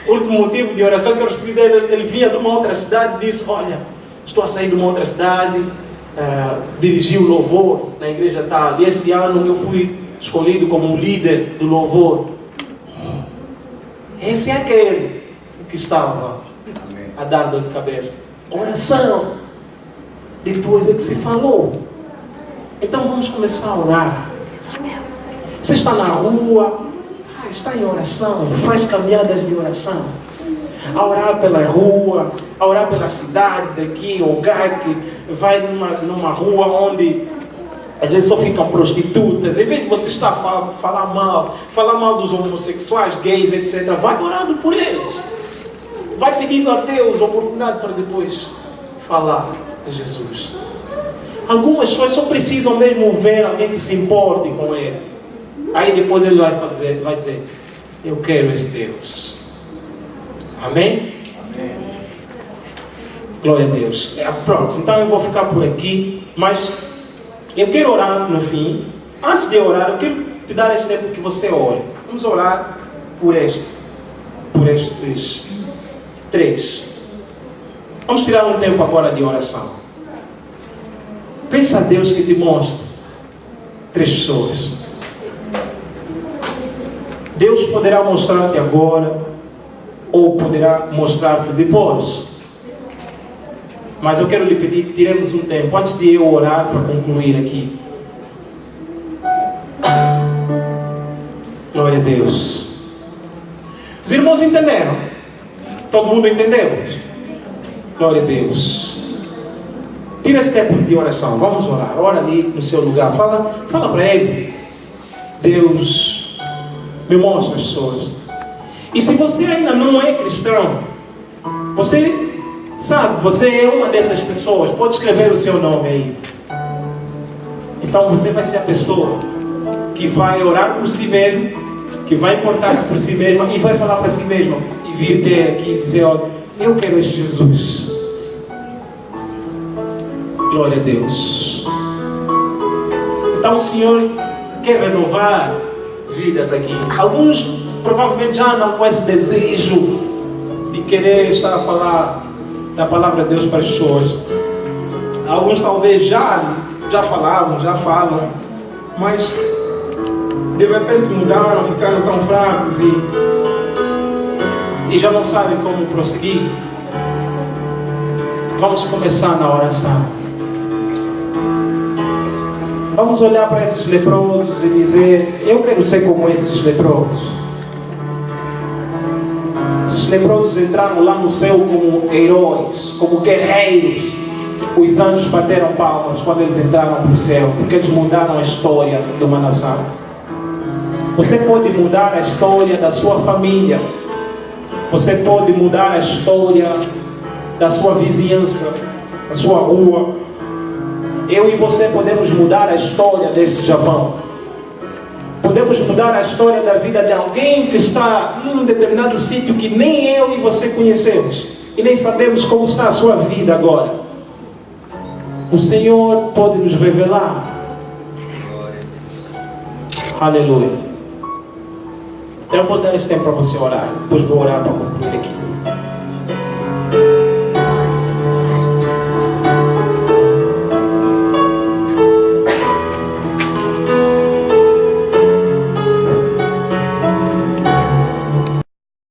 O último motivo de oração que eu recebi dele, ele vinha de uma outra cidade e disse: olha, estou a sair de uma outra cidade, dirigi o louvor na igreja tal. E esse ano eu fui escolhido como líder do louvor. Esse é aquele que estava a dar dor de cabeça. Oração. Depois é que se falou. Então vamos começar a orar. Você está na rua, está em oração, faz caminhadas de oração. A orar pela rua, a orar pela cidade daqui, ou que vai numa rua onde às vezes só ficam prostitutas. Em vez de você estar a falar mal dos homossexuais, gays, etc., vai orando por eles. Vai pedindo a Deus a oportunidade para depois falar de Jesus. Algumas pessoas só precisam mesmo ver alguém que se importe com ele. Aí depois ele vai dizer: eu quero esse Deus. Amém? Amém. Glória a Deus. Pronto, então eu vou ficar por aqui, mas eu quero orar no fim. Antes de orar, eu quero te dar esse tempo que você ore. Vamos orar por estes 3. Vamos tirar um tempo agora de oração. Peça a Deus que te mostre 3 pessoas. Deus poderá mostrar-te agora, ou poderá mostrar-te depois. Mas eu quero lhe pedir que tiremos um tempo, antes de eu orar para concluir aqui. Glória a Deus. Os irmãos entenderam? Todo mundo entendeu? Glória a Deus. Tira esse tempo de oração. Vamos orar. Ora ali no seu lugar. Fala para Ele. Deus, me mostra as pessoas. E se você ainda não é cristão, você sabe, você é uma dessas pessoas. Pode escrever o seu nome aí. Então você vai ser a pessoa que vai orar por si mesmo, que vai importar-se por si mesma e vai falar para si mesma e vir ter aqui e dizer: ó, eu quero este Jesus. Glória a Deus. Então o Senhor quer renovar vidas aqui. Alguns provavelmente já andam com esse desejo de querer estar a falar da palavra de Deus para as pessoas. Alguns talvez já falavam, já falam, mas de repente mudaram, ficaram tão fracos e já não sabem como prosseguir. Vamos começar na oração. Vamos olhar para esses leprosos e dizer: eu quero ser como esses leprosos. Esses leprosos entraram lá no céu como heróis, como guerreiros. Os anjos bateram palmas quando eles entraram para o céu, porque eles mudaram a história de uma nação. Você pode mudar a história da sua família. Você pode mudar a história da sua vizinhança, da sua rua. Eu e você podemos mudar a história desse Japão. Podemos mudar a história da vida de alguém que está em um determinado sítio que nem eu e você conhecemos. E nem sabemos como está a sua vida agora. O Senhor pode nos revelar. Aleluia. Então eu vou dar esse tempo para você orar. Depois vou orar para concluir aqui.